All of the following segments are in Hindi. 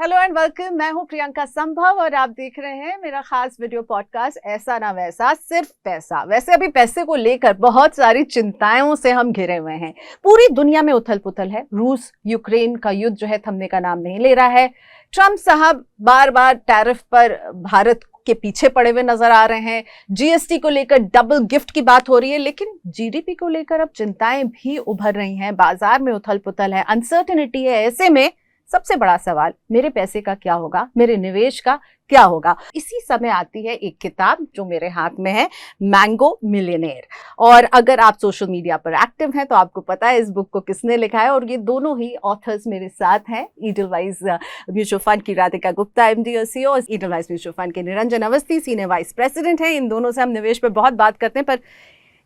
Hello and welcome. मैं हूं प्रियंका संभव और आप देख रहे हैं मेरा खास वीडियो पॉडकास्ट ऐसा ना वैसा सिर्फ पैसा। वैसे अभी पैसे को लेकर बहुत सारी चिंताओं से हम घिरे हुए हैं। पूरी दुनिया में उथल पुथल है। रूस यूक्रेन का युद्ध जो है थमने का नाम नहीं ले रहा है। ट्रम्प साहब बार बार टैरिफ पर भारत के पीछे पड़े हुए नजर आ रहे हैं। जीएसटी को लेकर डबल गिफ्ट की बात हो रही है, लेकिन जीडीपी को लेकर अब चिंताएं भी उभर रही हैं। बाजार में उथल पुथल है, अनसर्टेनिटी है। ऐसे में सबसे बड़ा सवाल मेरे पैसे का क्या होगा, मेरे निवेश का क्या होगा। इसी समय आती है एक किताब जो मेरे हाथ में है, मैंगो मिलियनेयर। और अगर आप सोशल मीडिया पर एक्टिव हैं तो आपको पता है इस बुक को किसने लिखा है। और ये दोनों ही ऑथर्स मेरे साथ हैं। ईडलवाइज म्यूचुअल फंड की राधिका गुप्ता एमडी और सीईओ, ईडलवाइज म्यूचुअल फंड के Niranjan Awasthi senior vice president हैं। इन दोनों से हम निवेश पर बहुत बात करते हैं, पर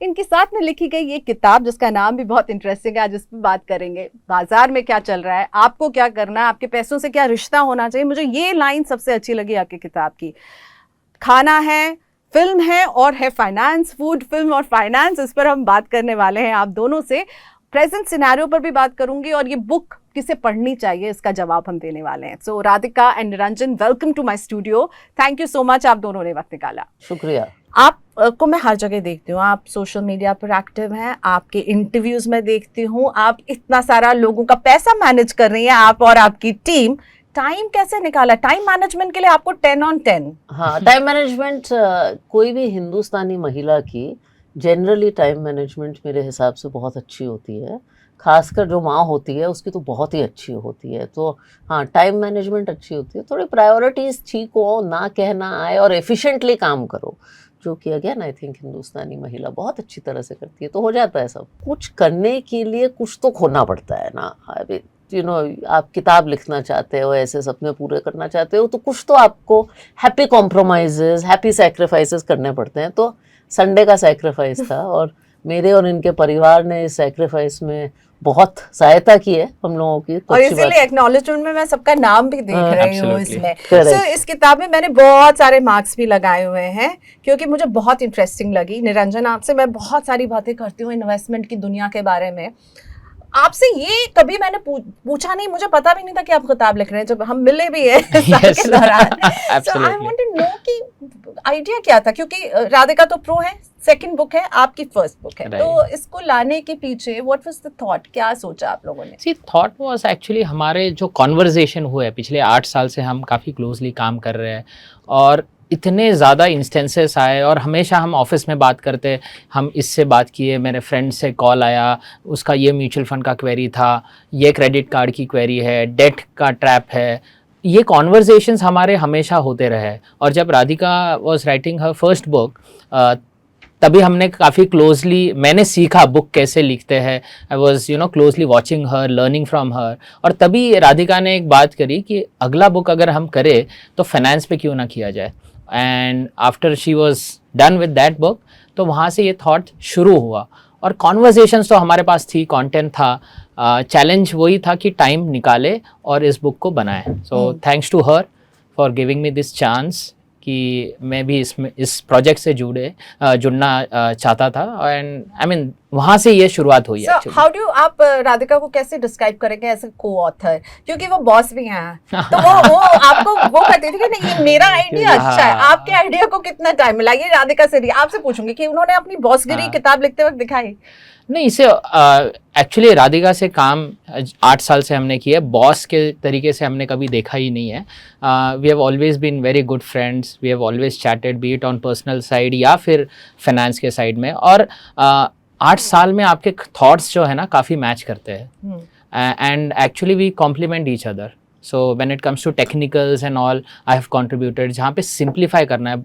इनके साथ में लिखी गई ये किताब जिसका नाम भी बहुत इंटरेस्टिंग है, आज इस पर बात करेंगे। बाजार में क्या चल रहा है, आपको क्या करना है, आपके पैसों से क्या रिश्ता होना चाहिए। मुझे ये लाइन सबसे अच्छी लगी आपकी किताब की। खाना है, फिल्म है और है फाइनेंस। फूड, फिल्म और फाइनेंस, इस पर हम बात करने वाले हैं आप दोनों से। प्रेजेंट सिनेरियो पर भी बात करूंगी और ये बुक किसे पढ़नी चाहिए इसका जवाब हम देने वाले हैं। So Radhika and Niranjan, welcome to my studio. Thank you so much, आप दोनों ने वक्त निकाला। शुक्रिया। आपको मैं हर जगह देखती हूँ, आप सोशल मीडिया पर एक्टिव हैं, आपके इंटरव्यूज में देखती हूँ, आप इतना सारा लोगों का पैसा मैनेज कर रही हैं, आप और आपकी टीम। टाइम कैसे निकाला? टाइम मैनेजमेंट के लिए आपको 10 on 10। हाँ, टाइम मैनेजमेंट कोई भी हिंदुस्तानी महिला की जनरली टाइम मैनेजमेंट मेरे हिसाब से बहुत अच्छी होती है। खासकर जो माँ होती है उसकी तो बहुत ही अच्छी होती है। तो हाँ, टाइम मैनेजमेंट अच्छी होती है। थोड़ी प्रायोरिटीज़ ठीक हो, ना कहना आए और एफिशिएंटली काम करो, जो कि अगेन आई थिंक हिंदुस्तानी महिला बहुत अच्छी तरह से करती है। तो हो जाता है सब कुछ। करने के लिए कुछ तो खोना पड़ता है ना। अभी आप किताब लिखना चाहते हो, ऐसे सपने पूरे करना चाहते हो, तो कुछ तो आपको हैप्पी कॉम्प्रोमाइजेस, हैप्पी सैक्रिफाइसेस करने पड़ते हैं। तो संडे का सैक्रिफाइस था और मेरे और इनके परिवार ने इस सैक्रिफाइस में बहुत सहायता की है हम लोगों की। तो और इसीलिए एक्नॉलेजमेंट में मैं सबका नाम भी देख रही हूँ इसमें। So, इस किताब में मैंने बहुत सारे मार्क्स भी लगाए हुए हैं क्योंकि मुझे बहुत इंटरेस्टिंग लगी। निरंजन, आपसे मैं बहुत सारी बातें करती हूँ इन्वेस्टमेंट की दुनिया के बारे में। आपसे ये कभी मैंने पूछा नहीं, मुझे पता भी नहीं था कि आप किताब लिख रहे हैं जब हम मिले भी हैं के दौरान। So I want to know कि आइडिया क्या था, क्योंकि राधिका तो प्रो है, सेकंड बुक है, आपकी फर्स्ट बुक है। तो इसको लाने के पीछे व्हाट वाज द थॉट, क्या सोचा आप लोगों ने? सी थॉट वाज एक्चुअली हमारे जो कॉन्वर्जेशन हुए है पिछले 8 साल से, हम काफ़ी क्लोजली काम कर रहे हैं और इतने ज़्यादा इंस्टेंसेस आए और हमेशा हम ऑफिस में बात करते, हम इससे बात किए, मेरे फ्रेंड से कॉल आया, उसका ये म्यूचुअल फंड का क्वेरी था, ये क्रेडिट कार्ड की क्वेरी है, डेट का ट्रैप है। ये कॉन्वर्जेशंस हमारे हमेशा होते रहे। और जब Radhika was writing her first book, तभी हमने काफ़ी क्लोजली, मैंने सीखा बुक कैसे लिखते हैं। I was closely watching her, learning from her. और तभी राधिका ने एक बात करी कि अगला बुक अगर हम करें तो फाइनेंस पे क्यों ना किया जाए। And after she was done with that book, तो वहाँ से ये थॉट शुरू हुआ। और कॉन्वर्जेशंस तो हमारे पास थी, कंटेंट था, चैलेंज वही था कि टाइम निकाले और इस बुक को बनाए। So thanks to her for giving me this chance कि मैं भी इसमें इस प्रोजेक्ट से जुड़ना चाहता था। एंड आई मीन वहाँ से ये शुरुआत हुई। हाउ डू आप राधिका को कैसे डिस्क्राइब करेंगे एज अ को ऑथर, क्योंकि वो बॉस भी हैं, तो वो आपको वो कहती थी कि नहीं ये मेरा आइडिया अच्छा है। आपके आइडिया को कितना टाइम मिला? ये राधिका से आपसे पूछूंगी कि उन्होंने अपनी बॉसगिरी किताब लिखते वक्त दिखाई नहीं। इसे एक्चुअली राधिका से काम 8 साल से हमने किया, बॉस के तरीके से हमने कभी देखा ही नहीं है। We have always been very good friends, we have always chatted, be it on personal side या फिर फाइनेंस के साइड में। और 8 साल में आपके थॉट्स जो है ना काफ़ी मैच करते हैं and actually we complement each other. So when it comes to technicals and all, I have contributed. जहाँ पे सिंप्लीफाई करना है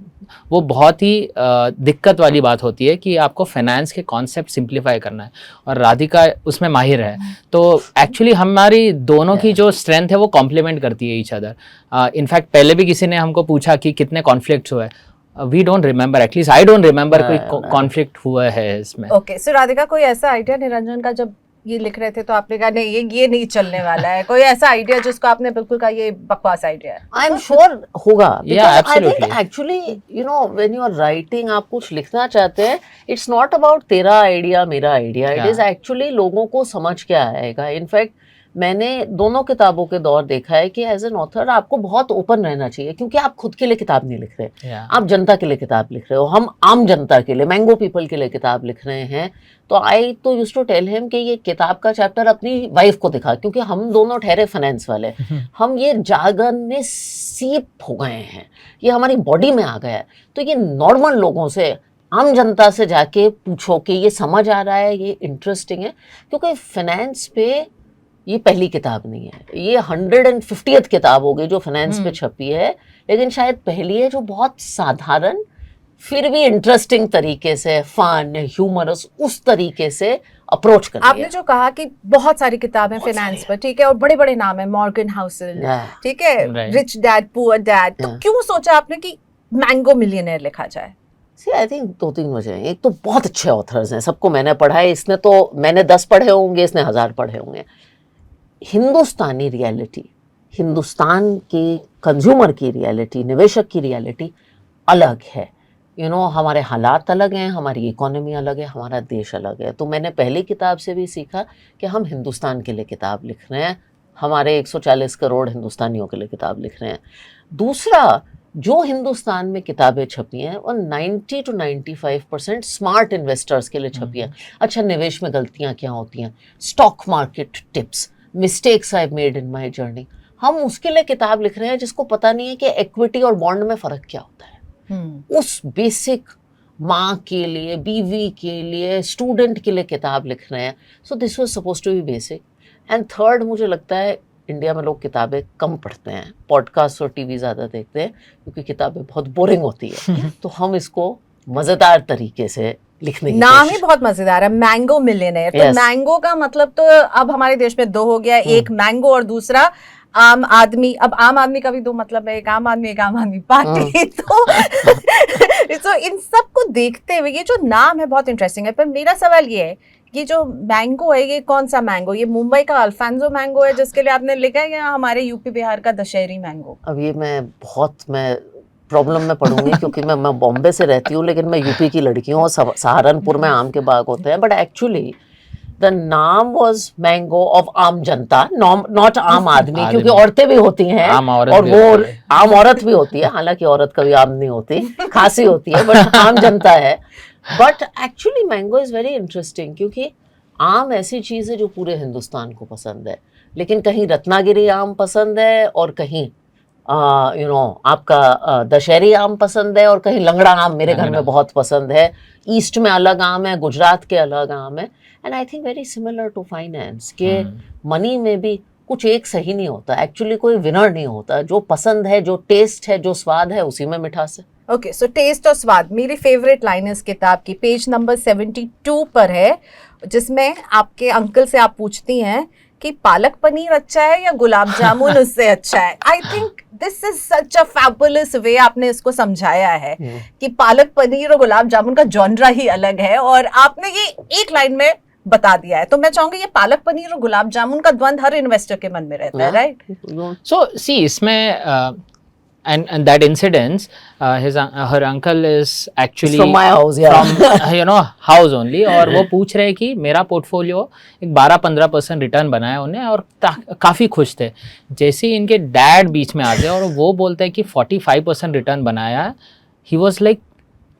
वो बहुत ही दिक्कत वाली बात होती है कि आपको फाइनेंस के कॉन्सेप्ट सिंप्लीफाई करना है, और राधिका उसमें माहिर है। तो एक्चुअली हमारी दोनों की जो स्ट्रेंथ है वो कॉम्प्लीमेंट करती है ईच अदर। इनफैक्ट पहले भी किसी ने हमको पूछा कि कितने कॉन्फ्लिक्ट्स हुए, we don't remember, at least I don't remember कोई कॉन्फ्लिक्ट हुआ है इसमें। ओके, सो राधिका कोई ऐसा आइडिया निरंजन का जब ये लिख रहे थे तो आपने कहा नहीं ये नहीं चलने वाला है? कोई ऐसा आइडिया जिसको आपने बिल्कुल कहा ये बकवास आइडिया है? आई एम श्योर होगा। Absolutely. Actually when you are writing, आप कुछ लिखना चाहते हैं, इट्स नॉट अबाउट तेरा आइडिया मेरा आइडिया, इट इज एक्चुअली लोगों को समझ क्या आएगा। इनफैक्ट मैंने दोनों किताबों के दौर देखा है कि एज एन ऑथर आपको बहुत ओपन रहना चाहिए, क्योंकि आप खुद के लिए किताब नहीं लिख रहे, Yeah. आप जनता के लिए किताब लिख रहे हो। हम आम जनता के लिए, मैंगो पीपल के लिए किताब लिख रहे हैं। तो आई तो यूज्ड टू टेल हिम कि ये किताब का चैप्टर अपनी वाइफ को दिखा, क्योंकि हम दोनों ठहरे फाइनेंस वाले, हम ये जार्गन में सीप हो गए हैं, ये हमारी बॉडी में आ गया है। तो ये नॉर्मल लोगों से, आम जनता से जाके पूछो कि ये समझ आ रहा है, ये इंटरेस्टिंग है, क्योंकि फाइनेंस पे ये पहली किताब नहीं है, ये 150th किताब हो गई जो फाइनेंस पे छपी है, लेकिन शायद पहली है जो बहुत साधारण फिर भी इंटरेस्टिंग तरीके से, फन, ह्यूमरस, उस तरीके से अप्रोच कर आपने जो कहा कि बहुत सारी किताबें फाइनेंस पर, ठीक है, और बड़े बड़े नाम है, मॉर्गन हाउसल, ठीक है, Right. Rich dad poor dad, तो क्यों सोचा आपने कि मैंगो मिलियनेयर लिखा जाए? आई थिंक 2-3 वजह हैं। एक तो बहुत अच्छे ऑथर्स हैं, सबको मैंने पढ़ा है, इसने तो मैंने 10 पढ़े होंगे, इसने 1000 पढ़े होंगे। हिंदुस्तानी रियलिटी, हिंदुस्तान के कंज्यूमर की रियलिटी, निवेशक की रियलिटी अलग है। हमारे हालात अलग हैं, हमारी इकोनॉमी अलग है, हमारा देश अलग है। तो मैंने पहली किताब से भी सीखा कि हम हिंदुस्तान के लिए किताब लिख रहे हैं, हमारे 140 करोड़ हिंदुस्तानियों के लिए किताब लिख रहे हैं। दूसरा, जो हिंदुस्तान में किताबें छपी हैं और 90 to 95% स्मार्ट इन्वेस्टर्स के लिए छपी हैं। अच्छा, निवेश में गलतियां क्या होती हैं, stock market tips, mistakes I made in my journey, हम उसके लिए किताब लिख रहे हैं जिसको पता नहीं है कि इक्विटी और बॉन्ड में फ़र्क क्या होता है। उस बेसिक माँ के लिए, बीवी के लिए, स्टूडेंट के लिए किताब लिख रहे हैं। So this was supposed to be basic. And third, मुझे लगता है इंडिया में लोग किताबें कम पढ़ते हैं, पॉडकास्ट और टीवी ज़्यादा देखते हैं, क्योंकि किताबें बहुत बोरिंग होती है। तो हम इसको मज़ेदार तरीके से लिखने की नाम ही बहुत मजेदार है, मैंगो मिलियनेयर। तो Yes. मैंगो का मतलब तो अब हमारे देश में दो हो गया, एक मैंगो और दूसरा आम आदमी। अब आम आदमी का भी दो मतलब है, एक आम आदमी पार्टी। तो इन सब को देखते हुए ये जो नाम है बहुत इंटरेस्टिंग है। पर मेरा सवाल ये है, ये जो मैंगो है, ये कौन सा मैंगो? ये मुंबई का अल्फांसो मैंगो है जिसके लिए आपने लिखा है, या हमारे यूपी बिहार का दशहरी मैंगो? अब ये मैं प्रॉब्लम में पढ़ूंगी, क्योंकि मैं बॉम्बे से रहती हूँ, लेकिन मैं यूपी की लड़की हूँ, सहारनपुर में आम के बाग होते हैं। बट एक्चुअली द नाम वाज मैंगो ऑफ आम जनता, नॉट आम आदमी, क्योंकि औरतें भी होती हैं और वो आम औरत भी होती है, हालांकि औरत कभी आम नहीं होती, खासी होती है, बट आम जनता है। But actually mango is very interesting, क्योंकि आम ऐसी चीज है जो पूरे हिंदुस्तान को पसंद है, लेकिन कहीं रत्नागिरी आम पसंद है और कहीं आपका दशहरी आम पसंद है, और कहीं लंगड़ा आम मेरे घर में बहुत पसंद है। ईस्ट में अलग आम है, गुजरात के अलग आम है। And I think very similar to finance के मनी में भी कुछ एक सही नहीं होता, एक्चुअली कोई विनर नहीं होता। जो पसंद है, जो टेस्ट है, जो स्वाद है, उसी में मिठास है। ओके, सो टेस्ट और स्वाद मेरी फेवरेट लाइन इस किताब की पेज नंबर 72 पर है, जिसमें आपके अंकल से आप पूछती हैं कि पालक पनीर अच्छा है या गुलाब जामुन उससे अच्छा है। I think this is such a fabulous way आपने इसको समझाया है कि पालक पनीर और गुलाब जामुन का जॉनरा ही अलग है, और आपने ये एक लाइन में बता दिया है। तो मैं चाहूंगी ये पालक पनीर और गुलाब जामुन का द्वंद हर इन्वेस्टर के मन में रहता है, राइट? So see, इसमें and that incident, her uncle is actually from my house, yeah. from house only, और वो पूछ रहे कि मेरा पोर्टफोलियो एक 12-15% रिटर्न बनाया उन्हें, और काफ़ी खुश थे। जैसे ही इनके डैड बीच में आते हैं और वो बोलते हैं कि 45% रिटर्न बनाया, ही वॉज लाइक,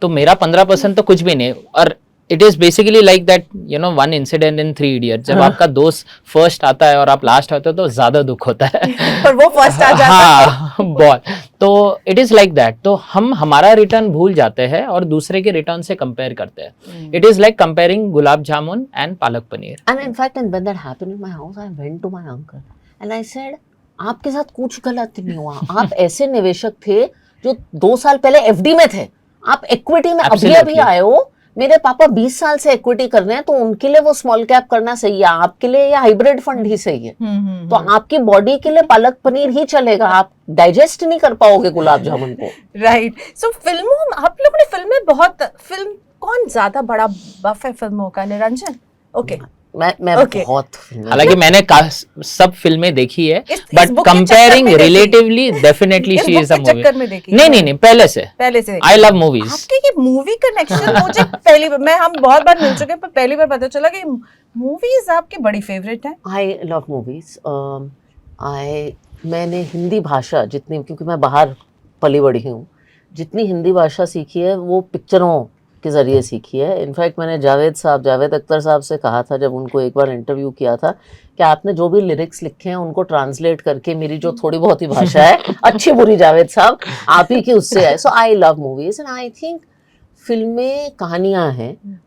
तो मेरा 15% तो कुछ भी नहीं। और it is basically like that, one incident in 3 idiots, जब आपका दोस्त फर्स्ट आता है और आप लास्ट होते हो तो ज्यादा दुख होता है, पर वो फर्स्ट आ जाता है। हाँ, बहुत। तो इट इज लाइक दैट। तो हम हमारा रिटर्न भूल जाते हैं और दूसरे के रिटर्न से कंपेयर करते हैं। It is like comparing gulab jamun and palak paneer. And in fact when that happened in my house, I went to my uncle and I said, आपके साथ कुछ गलत नहीं हुआ। आप ऐसे निवेशक थे जो 2 साल पहले एफडी में थे, आप इक्विटी में अभी आए हो। मेरे पापा 20 साल से इक्विटी कर रहे हैं, तो उनके लिए वो स्मॉल कैप करना सही है, आपके लिए या हाइब्रिड फंड ही सही है। तो आपकी बॉडी के लिए पालक पनीर ही चलेगा, आप डाइजेस्ट नहीं कर पाओगे गुलाब जामुन को। राइट। सो फिल्मों, आप लोगों ने फिल्में बहुत, फिल्म कौन ज्यादा बड़ा बफ है फिल्मों का? निरंजन? ओके, मैं Okay. बहुत फिल्में हालांकि मैंने सब फिल्में देखी है, इस बट book के कंपेयरिंग चक्कर में देखी? रिलेटिवली डेफिनेटली इस शी book इज अ के मूवी। चक्कर में देखी? नहीं नहीं नहीं, पहले से पहले से आई लव मूवीज। आपके ये मूवी कनेक्शन मुझे पहली बार, मैं हम बहुत बार मिल चुके हैं पर पहली बार पता चला कि मूवीज आपकी बड़ी फेवरेट है। आई लव मूवीज। मैंने हिंदी भाषा जितनी, क्योंकि मैं बाहर पली बड़ी हूँ, जितनी हिंदी भाषा सीखी है वो पिक्चरों के ज़रिए सीखी है। इनफैक्ट मैंने जावेद अख्तर साहब से कहा था जब उनको एक बार इंटरव्यू किया था कि आपने जो भी लिरिक्स लिखे हैं उनको ट्रांसलेट करके मेरी जो थोड़ी बहुत ही भाषा है अच्छी बुरी जावेद साहब आप ही की उससे है। So I love movies and I think फिल्में कहानियाँ हैं,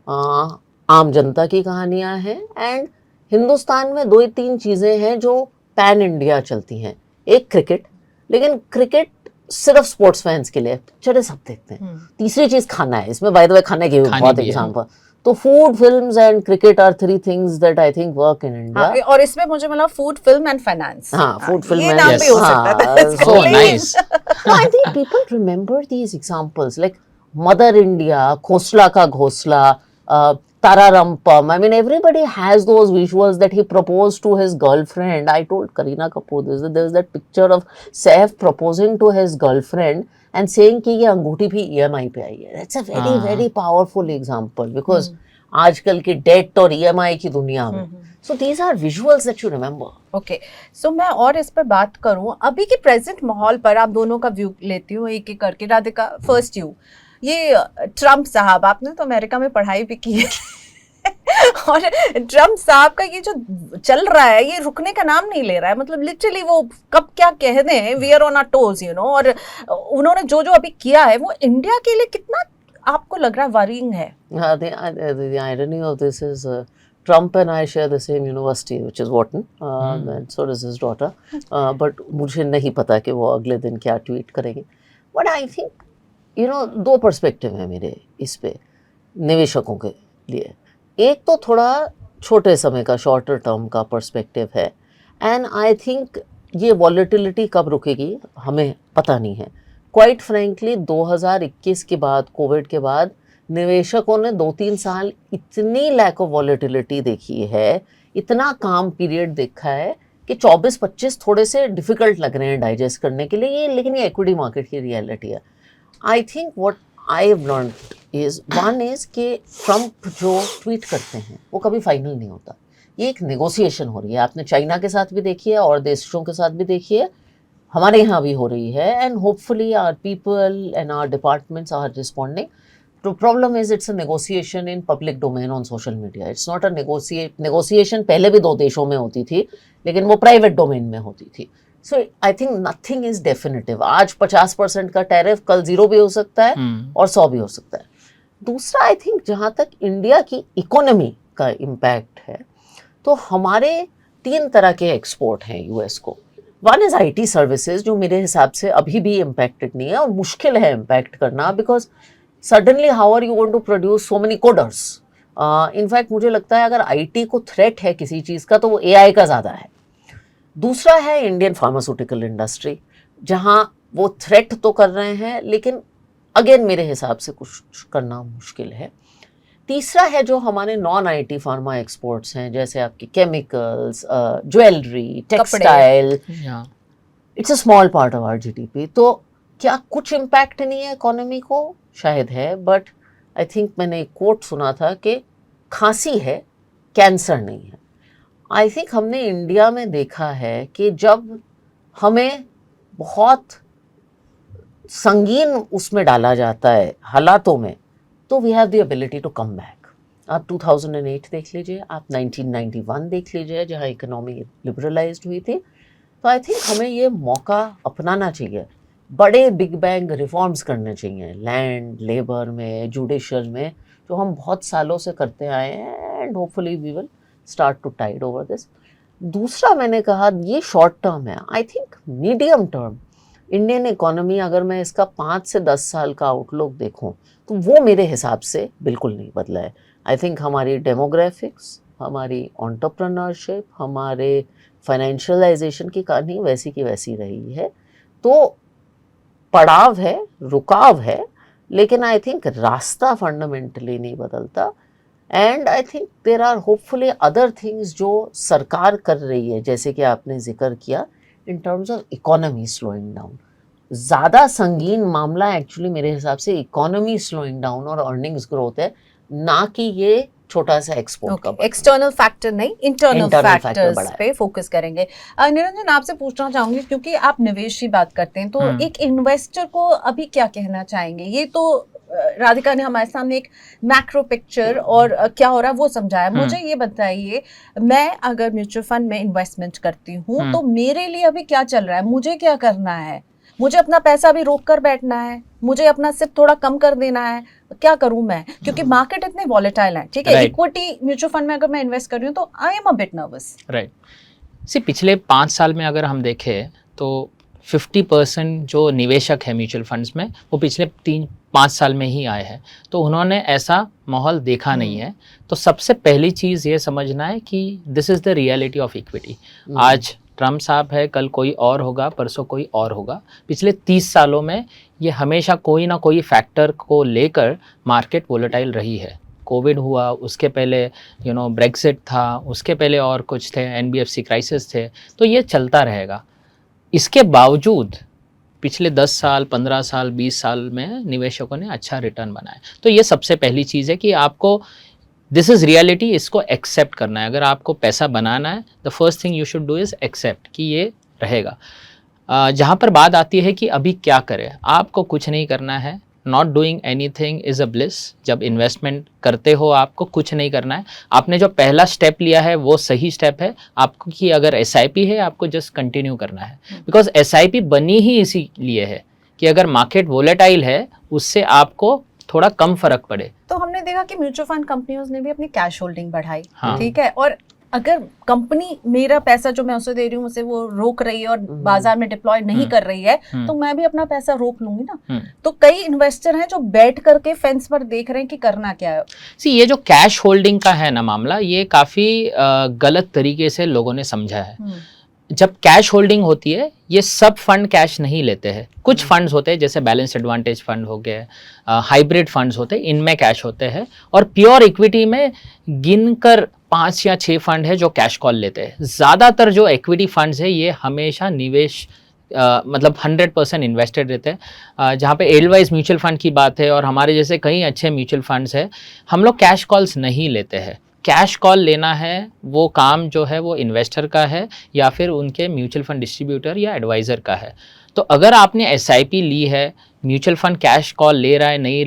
आम जनता की कहानियाँ हैं, एंड हिंदुस्तान में 2 3 चीज़ें हैं जो पैन इंडिया चलती हैं। एक क्रिकेट, लेकिन क्रिकेट सिर्फ स्पोर्ट्स फैंस के लिए, पिक्चरें सब देखते हैं। तीसरी चीज खाना है, इसमें बाय द वे खाने के भी खाने बहुत भी है। एग्जांपल। तो food, films and cricket are 3 things that I think work in India. और इसमें मुझे मिला फूड, फिल्म एंड फाइनेंस। हाँ, फूड, फिल्म ये and- नाम भी हो हाँ, सकता था। so Oh, nice. No, I think people remember these examples like Mother India, Khosla Ka Ghosla, Tararampam. I mean, everybody has those visuals that he proposed to his girlfriend. I told Kareena Kapoor this, that there's that picture of Saif proposing to his girlfriend and saying कि ये अंगूठी भी EMI पे आई है. That's a very very powerful example because आजकल की डेट और EMI की दुनिया में. So these are visuals that you remember. Okay, so मैं और इस पर बात करूं अभी के प्रेजेंट माहौल पर, आप दोनों का व्यू लेती हूँ एक एक करके। राधिका, फर्स्ट यू, ये ट्रम्प साहब, आपने तो अमेरिका में पढ़ाई भी की है और ट्रम्प साहब का ये जो चल रहा है ये रुकने का नाम नहीं ले रहा है। मतलब लिटरली वो कब क्या कह दें, we are on our toes, you know. और उन्होंने जो जो अभी किया है वो इंडिया के लिए कितना आपको लग रहा है वरीइंग है? The irony of this is Trump and I share the same university, which is Wharton, and so does his daughter. But मुझे नहीं पता कि वो अगले दिन क्या ट्वीट करेंगे. But I think, you know, 2 perspective है मेरे इस पे निवेशकों के लिए। एक तो थोड़ा छोटे समय का, शॉर्टर टर्म का पर्सपेक्टिव है, एंड आई थिंक ये वॉलेटिलिटी कब रुकेगी हमें पता नहीं है। क्वाइट फ्रैंकली 2021 के बाद, कोविड के बाद, निवेशकों ने 2-3 साल इतनी लैक ऑफ वॉलेटिलिटी देखी है, इतना काम पीरियड देखा है कि 24-25 थोड़े से डिफिकल्ट लग रहे हैं डाइजेस्ट करने के लिए ये, लेकिन ये इक्विटी मार्केट की रियलिटी है। I think what I have learned is, one is कि ट्रम्प जो ट्वीट करते हैं वो कभी फाइनल नहीं होता। ये एक नेगोशिएशन हो रही है। आपने चाइना के साथ भी देखी है और देशों के साथ भी देखी है, हमारे यहाँ भी हो रही है, and hopefully our people and our departments are responding. The problem is it's a negotiation in public domain on social media. It's not a negotiation पहले भी 2 देशों में होती थी, लेकिन वो प्राइवेट डोमेन में होती थी। So I think nothing is definitive. आज 50% का टैरिफ, कल 0 भी हो सकता है और 100 भी हो सकता है। दूसरा, आई थिंक जहाँ तक इंडिया की इकोनॉमी का इम्पैक्ट है, तो हमारे 3 तरह के एक्सपोर्ट हैं यूएस को। वन इज IT सर्विसेज, जो मेरे हिसाब से अभी भी इम्पैक्टेड नहीं है और मुश्किल है इम्पैक्ट करना, because suddenly how are you going to produce so many coders. In fact मुझे लगता है अगर IT को थ्रेट है किसी चीज़ का तो वो AI का ज़्यादा है। दूसरा है इंडियन फार्मास्यूटिकल इंडस्ट्री, जहाँ वो थ्रेट तो कर रहे हैं लेकिन अगेन मेरे हिसाब से कुछ करना मुश्किल है। तीसरा है जो हमारे नॉन IT फार्मा एक्सपोर्ट्स हैं, जैसे आपकी chemicals, jewellery, textile. It's a small part of our GDP। तो क्या कुछ इम्पैक्ट नहीं है इकोनॉमी को? शायद है, बट आई थिंक मैंने एक कोट सुना था कि खांसी है, कैंसर नहीं है। आई थिंक हमने इंडिया में देखा है कि जब हमें बहुत संगीन उसमें डाला जाता है हालातों में, तो we have the ability to come back. आप 2008 देख लीजिए, आप 1991 देख लीजिए जहाँ इकोनॉमी लिबरलाइज्ड हुई थी। तो आई थिंक हमें ये मौका अपनाना चाहिए, बड़े बिग बैंग रिफॉर्म्स करने चाहिए लैंड, लेबर में, जुडिशल में, जो हम बहुत सालों से करते आए हैं, and hopefully we will start to tide over this. दूसरा, मैंने कहा ये शॉर्ट टर्म है। I think medium term Indian economy, अगर मैं इसका 5 से 10 साल का आउटलुक देखूं, तो वो मेरे हिसाब से बिल्कुल नहीं बदला है। आई थिंक हमारी डेमोग्राफिक्स, हमारी एंटरप्रेन्योरशिप, हमारे फाइनेंशियलाइजेशन की कहानी वैसी की वैसी रही है। तो पड़ाव है, रुकाव है, लेकिन आई थिंक रास्ता फंडामेंटली नहीं बदलता। And I think there are hopefully other things जो सरकार कर रही है, जैसे कि आपने जिक्र किया in terms of economy slowing down. ज़्यादा संगीन मामला एक्चुअली मेरे हिसाब से इकोनॉमी स्लोइंग डाउन और अर्निंग्स ग्रोथ है, ना कि ये छोटा सा एक्सपोर्ट का। एक्सटर्नल फैक्टर नहीं, इंटरनल Internal फैक्टर्स factor पे फोकस करेंगे। निरंजन, आपसे पूछना चाहूंगी, क्योंकि आप निवेश की बात करते हैं, तो एक इन्वेस्टर को अभी क्या कहना चाहेंगे? ये तो राधिका ने हमारे सामने एक मैक्रो पिक्चर और क्या हो रहा है वो समझाया। मुझे ये बताइए, मैं अगर म्यूचुअल फंड में इन्वेस्टमेंट करती हूँ तो मेरे लिए अभी क्या चल रहा है, मुझे क्या करना है? मुझे अपना पैसा भी रोक कर बैठना है, मुझे अपना सिर्फ थोड़ा कम कर देना है, क्या करूं मैं? क्योंकि मार्केट इतने वॉलेटाइल है, ठीक है। इक्विटी म्यूचुअल फंड में अगर मैं इन्वेस्ट कर रही हूँ तो I am a bit nervous. Right. See पिछले 5 साल में अगर हम देखें तो 50% जो निवेशक है म्यूचुअल फंड्स में वो पिछले 3-5 साल में ही आए हैं, तो उन्होंने ऐसा माहौल देखा नहीं है। तो सबसे पहली चीज़ ये समझना है कि this is the reality of equity. आज ट्रम्प साहब है, कल कोई और होगा, परसों कोई और होगा। पिछले 30 सालों में ये हमेशा कोई ना कोई फैक्टर को लेकर मार्केट वोलेटाइल रही है। कोविड हुआ, उसके पहले ब्रेक्सिट था, उसके पहले और कुछ थे, NBFC क्राइसिस थे, तो ये चलता रहेगा। इसके बावजूद पिछले 10 साल, 15 साल, 20 साल में निवेशकों ने अच्छा रिटर्न बनाया। तो ये सबसे पहली चीज़ है कि आपको दिस इज़ रियलिटी, इसको एक्सेप्ट करना है। अगर आपको पैसा बनाना है, the first thing you should do is accept कि ये रहेगा। जहाँ पर बात आती है कि अभी क्या करें, आपको कुछ नहीं करना है। Not doing anything is a bliss. जब इन्वेस्टमेंट करते हो आपको कुछ नहीं करना है। आपने जो पहला स्टेप लिया है वो सही स्टेप है आपको, कि अगर SIP है आपको जस्ट कंटिन्यू करना है। बिकॉज SIP बनी ही इसीलिए है कि अगर मार्केट वोलेटाइल है उससे आपको थोड़ा कम फर्क पड़े। तो हमने देखा कि म्यूचुअल फंड कंपनियों ने भी अपनी कैश होल्डिंग बढ़ाई, हाँ। ठीक है। और अगर कंपनी मेरा पैसा जो मैं उसे दे रही हूँ उसे वो रोक रही है और बाजार में डिप्लॉय नहीं कर रही है, तो मैं भी अपना पैसा रोक लूंगी ना। तो कई इन्वेस्टर हैं जो बैठ करके फेंस पर देख रहे हैं कि करना क्या है। ये जो कैश होल्डिंग का है ना मामला, ये काफ़ी गलत तरीके से लोगों ने समझा है। जब कैश होल्डिंग होती है, ये सब फंड कैश नहीं लेते हैं। कुछ फंड्स होते हैं जैसे बैलेंस एडवांटेज फंड हो गए, हाइब्रिड फंड्स होते हैं, इनमें कैश होते हैं। और प्योर इक्विटी में गिनकर 5 या 6 फंड है जो कैश कॉल लेते हैं। ज़्यादातर जो इक्विटी फंड्स है ये हमेशा निवेश मतलब 100% इन्वेस्टेड रहते हैं। जहाँ पे एडवाइस म्यूचुअल फंड की बात है और हमारे जैसे कई अच्छे म्यूचुअल फंड्स हैं, हम लोग कैश कॉल्स नहीं लेते हैं। कैश कॉल लेना है वो काम जो है वो इन्वेस्टर का है या फिर उनके म्यूचुअल फंड डिस्ट्रीब्यूटर या एडवाइज़र का है। तो अगर आपने SIP ली है, म्यूचुअल फंड कैश कॉल ले रहा है, नहीं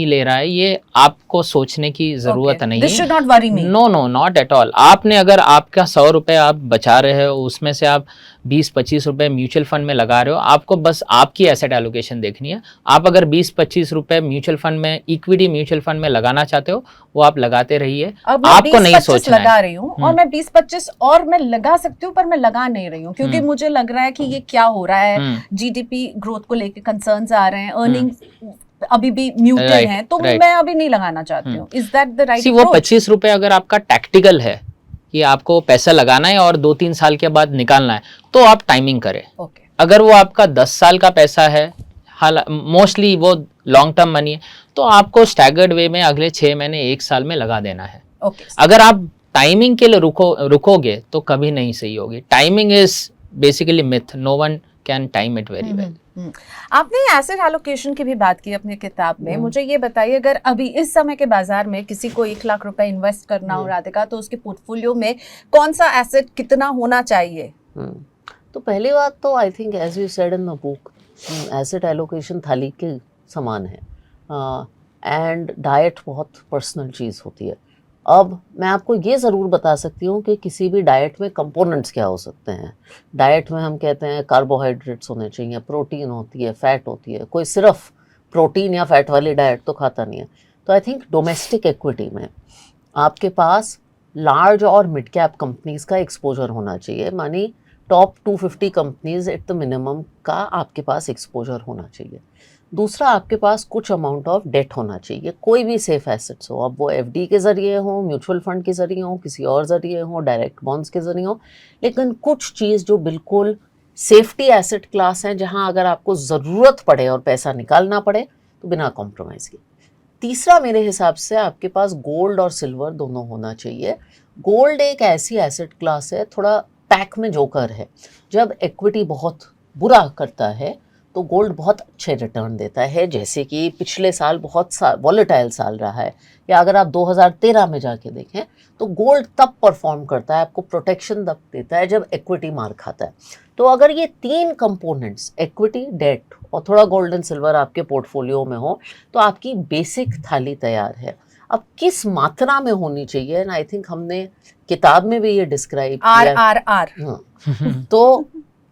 ले रहा है, ये आपको सोचने की ज़रूरत नहीं है। This should not worry me. No, not at all. आपने अगर आपका 100 रुपये आप बचा रहे हो, उसमें से आप 20-25 रुपये म्यूचुअल फंड में लगा रहे हो, आपको बस आपकी एसेट एलोकेशन देखनी है। आप अगर 20-25 रुपये म्यूचुअल फंड में, इक्विटी म्यूचुअल फंड में लगाना चाहते हो, वो आप लगाते रहिए। आपको नहीं सोचना लगा रही हूँ और मैं 20-25 और मैं लगा सकती हूँ, पर मैं लगा नहीं रही हूँ क्योंकि मुझे लग रहा है कि ये क्या हो रहा है। GDP ग्रोथ को लेकर कंसर्न्स आ रहे हैं, अर्निंग्स अभी भी म्यूटेड हैं, तो मैं अभी नहीं लगाना चाहती हूँ। Is that the right approach? वो 25 रुपये अगर आपका टैक्टिकल है कि आपको पैसा लगाना है और 2-3 साल के बाद निकालना है, तो आप टाइमिंग करें। अगर वो आपका 10 साल का पैसा है, मोस्टली वो लॉन्ग टर्म मनी है, तो आपको स्टैगर्ड वे में अगले 6 महीने 1 साल में लगा देना है। अगर आप टाइमिंग के लिए रुकोगे तो कभी नहीं सही होगी। Timing is basically myth, no one can time it very well. आपने एसेट एलोकेशन की भी बात की अपनी किताब में। मुझे ये बताइए, अगर अभी इस समय के बाजार में किसी को 1 लाख रुपए इन्वेस्ट करना हो राधिका, तो उसके पोर्टफोलियो में कौन सा एसेट कितना होना चाहिए? तो पहली बात तो I think as you said in the book, asset allocation थाली के समान है एंड डाइट बहुत पर्सनल चीज़ होती है। अब मैं आपको ये ज़रूर बता सकती हूँ कि किसी भी डाइट में कंपोनेंट्स क्या हो सकते हैं। डाइट में हम कहते हैं कार्बोहाइड्रेट्स होने चाहिए, प्रोटीन होती है, फैट होती है। कोई सिर्फ प्रोटीन या फैट वाली डाइट तो खाता नहीं है। तो आई थिंक डोमेस्टिक इक्विटी में आपके पास लार्ज और मिड कैप कंपनीज़ का एक्सपोजर होना चाहिए, मानी top 250 companies at the minimum का आपके पास एक्सपोजर होना चाहिए। दूसरा, आपके पास कुछ अमाउंट ऑफ डेट होना चाहिए, कोई भी सेफ एसेट्स हो, अब वो FD के ज़रिए हो, म्यूचुअल फंड के ज़रिए हो, किसी और ज़रिए हो, डायरेक्ट बॉन्ड्स के ज़रिए हो, लेकिन कुछ चीज़ जो बिल्कुल सेफ्टी एसेट क्लास हैं, जहां अगर आपको ज़रूरत पड़े और पैसा निकालना पड़े तो बिना कॉम्प्रोमाइज़ के। तीसरा मेरे हिसाब से आपके पास गोल्ड और सिल्वर दोनों होना चाहिए। गोल्ड एक ऐसी एसेट क्लास है, थोड़ा पैक में जोकर है। जब इक्विटी बहुत बुरा करता है तो गोल्ड बहुत अच्छे रिटर्न देता है, जैसे कि पिछले साल बहुत वॉलेटाइल साल रहा है, या अगर आप 2013 में जाके देखें तो गोल्ड तब परफॉर्म करता है, आपको प्रोटेक्शन तब देता है जब इक्विटी मार खाता है। तो अगर ये 3 कंपोनेंट्स इक्विटी, डेट और थोड़ा गोल्ड एंड सिल्वर आपके पोर्टफोलियो में हो तो आपकी बेसिक थाली तैयार है। अब किस मात्रा में होनी चाहिए, एंड आई थिंक हमने किताब में भी ये डिस्क्राइब किया। RRR। तो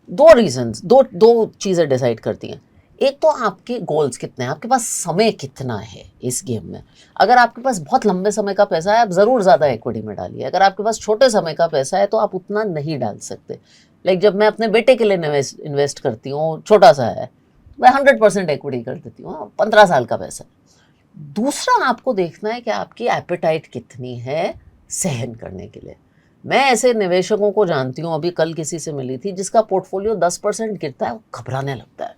दो चीजें डिसाइड करती हैं। एक तो आपके गोल्स कितने हैं, आपके पास समय कितना है इस गेम में। अगर आपके पास बहुत लंबे समय का पैसा है आप ज़रूर ज़्यादा इक्विटी में डालिए। अगर आपके पास छोटे समय का पैसा है तो आप उतना नहीं डाल सकते। लाइक जब मैं अपने बेटे के लिए इन्वेस्ट करती हूँ, छोटा सा है, मैं 100% इक्विटी कर देती हूँ, 15 साल का पैसा। दूसरा आपको देखना है कि आपकी एपेटाइट कितनी है सहन करने के लिए। मैं ऐसे निवेशकों को जानती हूँ, अभी कल किसी से मिली थी जिसका पोर्टफोलियो 10% गिरता है, वो घबराने लगता है,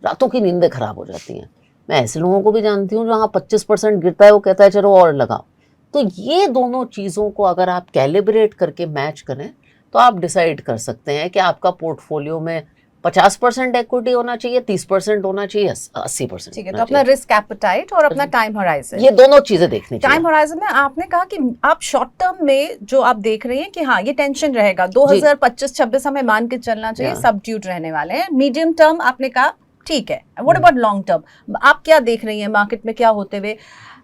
रातों की नींदें खराब हो जाती हैं। मैं ऐसे लोगों को भी जानती हूँ जहाँ 25% गिरता है, वो कहता है चलो और लगाओ। तो ये दोनों चीज़ों को अगर आप कैलिब्रेट करके मैच करें तो आप डिसाइड कर सकते हैं कि आपका पोर्टफोलियो में 50% इक्विटी होना चाहिए, 30% होना चाहिए, 80%। ठीक है, तो अपना रिस्क एपेटाइट और अपना टाइम होराइजन, ये दोनों चीजें देखनी चाहिए। टाइम होराइजन में आपने कहा कि आप शॉर्ट टर्म में जो आप देख रहे हैं कि हाँ ये टेंशन रहेगा, 2025-26 हमें मान के चलना चाहिए, सबड्यूट रहने वाले हैं। मीडियम टर्म आपने कहा ठीक है, व्हाट अबाउट लॉन्ग टर्म, आप क्या देख रही हैं मार्केट में क्या होते हुए?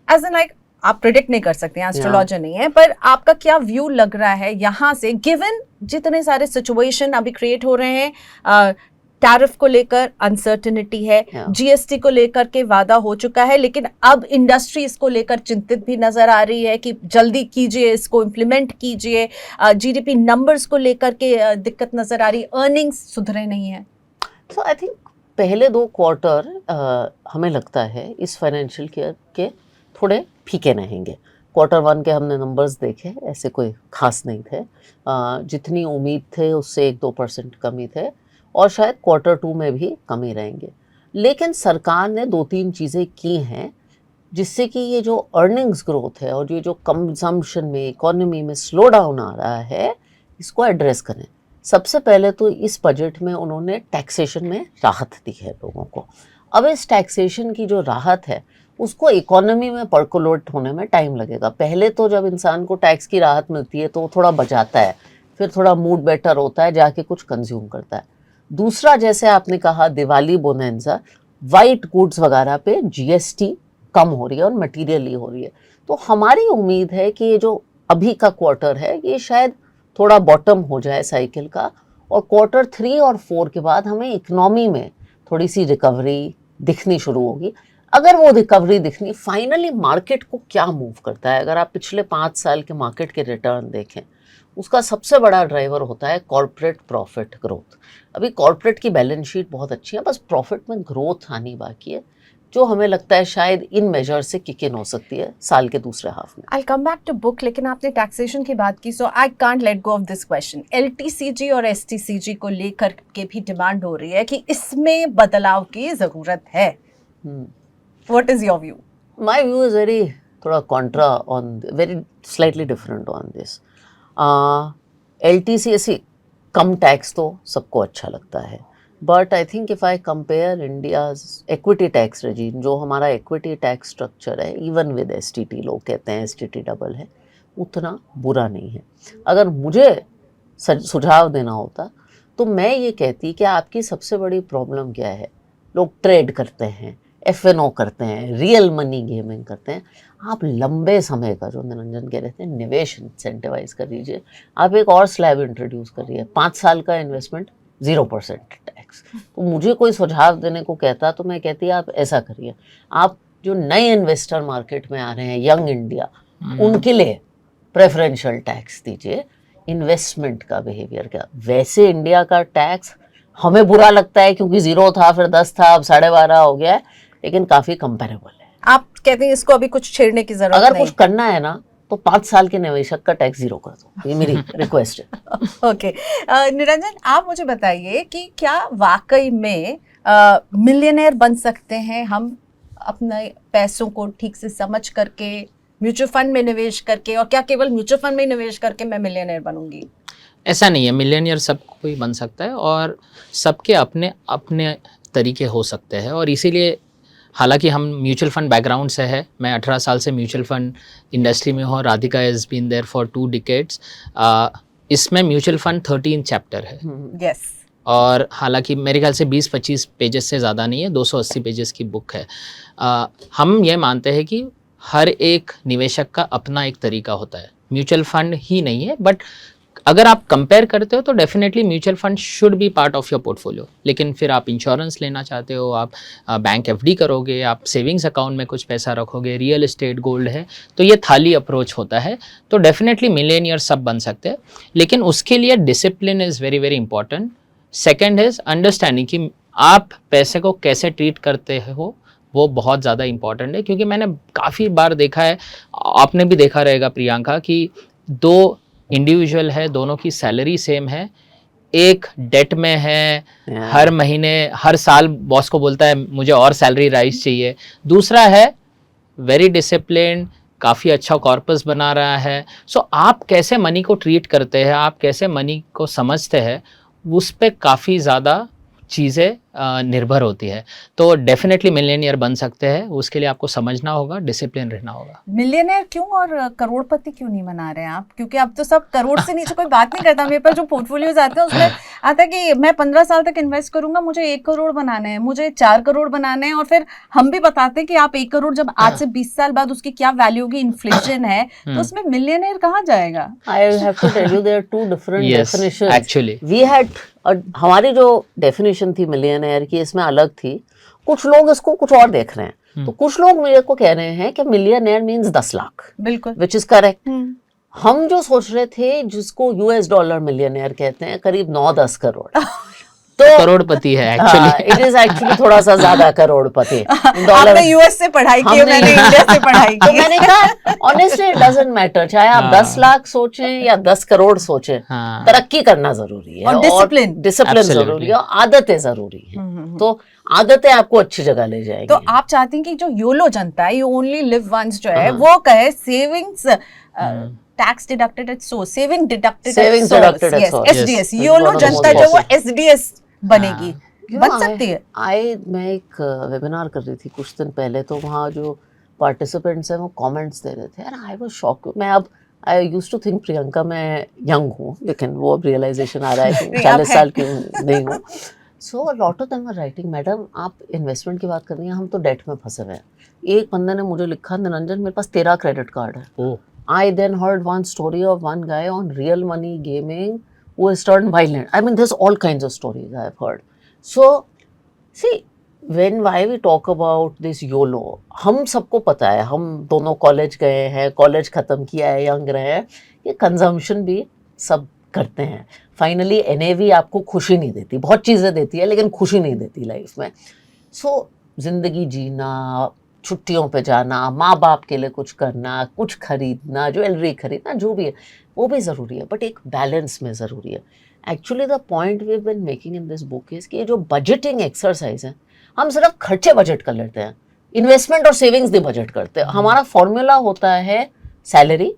एज एन लाइक आप प्रिडिक्ट नहीं कर सकते हैं, एस्ट्रोलॉजर नहीं है, पर आपका क्या व्यू लग रहा है यहाँ से, गिवन जितने सारे सिचुएशन अभी क्रिएट हो रहे हैं, टैरिफ को लेकर अनसर्टेनिटी है, जीएसटी को लेकर के वादा हो चुका है, लेकिन अब इंडस्ट्री इसको लेकर चिंतित भी नजर आ रही है कि जल्दी कीजिए, इसको इम्प्लीमेंट कीजिए, जीडीपी नंबर्स को लेकर के दिक्कत नजर आ रही, अर्निंग्स सुधरे नहीं है। सो आई थिंक पहले 2 क्वार्टर हमें लगता है इस फाइनेंशियल ईयर के थोड़े फीके रहेंगे। Q1 के हमने नंबर्स देखे, ऐसे कोई खास नहीं थे, जितनी उम्मीद थे उससे 1-2% कमी थे, और शायद Q2 में भी कमी रहेंगे। लेकिन सरकार ने 2-3 चीज़ें की हैं जिससे कि ये जो अर्निंग्स ग्रोथ है और ये जो कंजम्पशन में, इकोनॉमी में स्लो डाउन आ रहा है, इसको एड्रेस करें। सबसे पहले तो इस बजट में उन्होंने टैक्सेशन में राहत दी है लोगों को। अब इस टैक्सेशन की जो राहत है उसको इकोनॉमी में पर्कोलेट होने में टाइम लगेगा। पहले तो जब इंसान को टैक्स की राहत मिलती है तो वो थोड़ा बचाता है, फिर थोड़ा मूड बेटर होता है, जाके कुछ कंज्यूम करता है। दूसरा, जैसे आपने कहा दिवाली बोनेंजा, वाइट गुड्स वगैरह पे जीएसटी कम हो रही है और मटीरियली हो रही है। तो हमारी उम्मीद है कि ये जो अभी का क्वार्टर है ये शायद थोड़ा बॉटम हो जाए साइकिल का, और Q3 और 4 के बाद हमें इकोनॉमी में थोड़ी सी रिकवरी दिखनी शुरू होगी। अगर वो रिकवरी दिखनी, फाइनली मार्केट को क्या मूव करता है, अगर आप पिछले 5 साल के मार्केट के रिटर्न देखें, उसका सबसे बड़ा ड्राइवर होता है कॉर्पोरेट प्रॉफिट ग्रोथ। अभी कॉर्पोरेट की बैलेंस शीट बहुत अच्छी है, बस प्रॉफिट में ग्रोथ आनी बाकी है, जो हमें लगता है शायद इन मेजर से किक इन हो सकती है साल के दूसरे हाफ में। I'll come back to book, लेकिन आपने टैक्सेशन की बात की, so I can't let go of this question. LTCG और STCG को लेकर के भी डिमांड हो रही है कि इसमें बदलाव की जरूरत है। What is your view? My view is थोड़ा contra on, very slightly different on this. LTCC come tax तो सबको अच्छा लगता है, but I think if I compare India's equity tax regime, जो हमारा इक्विटी टैक्स स्ट्रक्चर है, इवन विद STT, लोग कहते हैं STT डबल है, उतना बुरा नहीं है। अगर मुझे सुझाव देना होता तो मैं ये कहती कि आपकी सबसे बड़ी प्रॉब्लम क्या है, लोग ट्रेड करते हैं, FNO करते हैं, रियल मनी गेमिंग करते हैं। आप लंबे समय का, जो निरंजन कह रहे थे, निवेश इंसेंटिवाइज कर लीजिए। आप एक और स्लैब इंट्रोड्यूस करिए, 5 साल का इन्वेस्टमेंट 0% टैक्स। तो मुझे कोई सुझाव देने को कहता तो मैं कहती आप ऐसा करिए। आप जो नए इन्वेस्टर मार्केट में आ रहे हैं, यंग इंडिया, उनके लिए प्रेफरेंशियल टैक्स दीजिए। इन्वेस्टमेंट का बिहेवियर क्या, वैसे इंडिया का टैक्स हमें बुरा लगता है क्योंकि 0 था, फिर 10 था, अब 12.5 हो गया है, लेकिन काफी कंपेरेबल है। आप कहते हैं इसको अभी कुछ छेड़ने की जरूरत अगर नहीं। कुछ करना है ना तो 5 साल के निवेशक का टैक्स 0 कर दो, ये मेरी रिक्वेस्ट है। ओके, निरंजन आप मुझे बताइए कि क्या वाकई में मिलियनेयर बन सकते हैं हम अपने पैसों को ठीक से समझ करके म्यूचुअल फंड में निवेश करके, और क्या केवल म्यूचुअल फंड में निवेश करके मैं मिलियनेयर बनूंगी? ऐसा नहीं है, मिलियनियर सब कोई बन सकता है और सबके अपने अपने तरीके हो सकते हैं। और इसीलिए हालांकि हम म्यूचुअल फंड बैकग्राउंड से है, मैं 18 साल से म्यूचुअल फंड इंडस्ट्री में हूँ, Radhika has been there for 2 decades। इसमें म्यूचुअल फंड 13 चैप्टर है। यस। और हालांकि मेरे ख्याल से 20-25 पेजेस से ज़्यादा नहीं है, 280 पेजेस की बुक है। हम ये मानते हैं कि हर एक निवेशक का अपना एक तरीका होता है, म्यूचुअल फंड ही नहीं है, बट अगर आप कंपेयर करते हो तो definitely mutual fund should be part of your portfolio. लेकिन फिर आप इंश्योरेंस लेना चाहते हो, आप बैंक एफडी करोगे, आप सेविंग्स अकाउंट में कुछ पैसा रखोगे, रियल एस्टेट, गोल्ड है, तो ये थाली अप्रोच होता है। तो डेफिनेटली मिलेनियर सब बन सकते हैं, लेकिन उसके लिए discipline is very very important. Second is understanding कि आप पैसे को कैसे ट्रीट करते हो, वो बहुत ज़्यादा इंपॉर्टेंट है। क्योंकि मैंने काफ़ी बार देखा है, आपने भी देखा रहेगा प्रियंका, कि 2 इंडिविजुअल है, दोनों की सैलरी सेम है, एक डेट में है, हर महीने हर साल बॉस को बोलता है मुझे और सैलरी राइज चाहिए, दूसरा है वेरी डिसिप्लिन्ड, काफ़ी अच्छा कॉर्पस बना रहा है। सो आप कैसे मनी को ट्रीट करते हैं, आप कैसे मनी को समझते हैं, उस पर काफ़ी ज़्यादा चीज़ें निर्भर होती है। तो डेफिनेटली मिलियनियर बन सकते हैं, उसके लिए आपको समझना होगा, डिसिप्लिन रहना होगा। मिलियनेयर क्यों और करोड़पति क्यों नहीं बना रहे हैं आप? क्योंकि अब तो सब करोड़ से नीचे कोई बात नहीं करता। मेरे पास जो पोर्टफोलियोज आते हैं उसमें आता है कि मैं 15 साल तक इन्वेस्ट करूंगा, मुझे 1 करोड़ बनाने हैं, मुझे 4 करोड़ बनाने हैं, और फिर हम भी बताते हैं कि आप 1 करोड़ जब आज से 20 साल बाद उसकी क्या वैल्यू होगी, इन्फ्लेशन है, तो उसमें मिलियनेयर कहाँ जाएगा? I have to tell you there are 2 different Yes, definitions. actually. We had हमारी जो डेफिनेशन थी मिलियनेयर की, इसमें अलग थी। कुछ लोग इसको कुछ और देख रहे हैं। तो कुछ लोग मेरे को कह रहे हैं कि मिलियनेयर मीन्स 10 लाख, बिल्कुल, विच इज करेक्ट। हम जो सोच रहे थे, जिसको US डॉलर मिलियनेयर कहते हैं, करीब 9-10 करोड़, तो करोड़पति है एक्चुअली। इट इज एक्चुअली थोड़ा सा ज्यादा करोड़पति। आपने US से पढ़ाई की है, मैंने इंडिया से पढ़ाई तो की। मैंने कहा ऑनेस्टली इट डजंट मैटर, चाहे आप 10 लाख सोचें या 10 करोड़ सोचें, तरक्की करना जरूरी है, और डिसिप्लिन जरूरी है, और आदतें जरूरी हैं। तो आदतें आपको अच्छी जगह ले जाएंगी। तो आप चाहती हैं कि जो योलो जनता है, यू ओनली लिव वंस, जो है वो कहे savings tax deducted at source, saving deducted at source, SDS, YOLO जनता जो वो SDS बनेगी, बन सकती है। मैं एक वेबिनार कर रही थी कुछ दिन पहले, तो वहाँ जो पार्टिसिपेंट्स हैं वो कमेंट्स दे रहे थे, यार आई वाज शॉक्ड। मैं अब I used to think Priyanka मैं यंग हूँ, लेकिन वो अब रियलाइजेशन आ रहा है कि 40 साल की नहीं हूँ। So lot of them are writing, madam आप इन्वेस्टमेंट की बात कर रही हैं, हम तो डेट में फंसे हुए हैं। एक बंदे ने मुझे लिखा, निरंजन मेरे पास 13 क्रेडिट कार्ड है। I then heard one story of one guy on real money gaming who has turned violent. I mean, there's all kinds of stories I have heard. So, see, why we talk about this YOLO, हम सबको पता है, हम दोनों कॉलेज गए हैं, कॉलेज ख़त्म किया है, यंग रहे हैं, ये कंजम्पशन भी सब करते हैं। फाइनली NAV आपको खुशी नहीं देती, बहुत चीज़ें देती है लेकिन खुशी नहीं देती लाइफ में। सो ज़िंदगी जीना, छुट्टियों पे जाना, माँ बाप के लिए कुछ करना, कुछ खरीदना, ज्वेलरी खरीदना, जो भी है वो भी ज़रूरी है, बट एक बैलेंस में ज़रूरी है। Actually the point we have been making in this book is कि ये जो बजटिंग एक्सरसाइज है, हम सिर्फ खर्चे बजट कर लेते हैं, इन्वेस्टमेंट और सेविंग्स नहीं बजट करते। हमारा फॉर्मूला होता है सैलरी,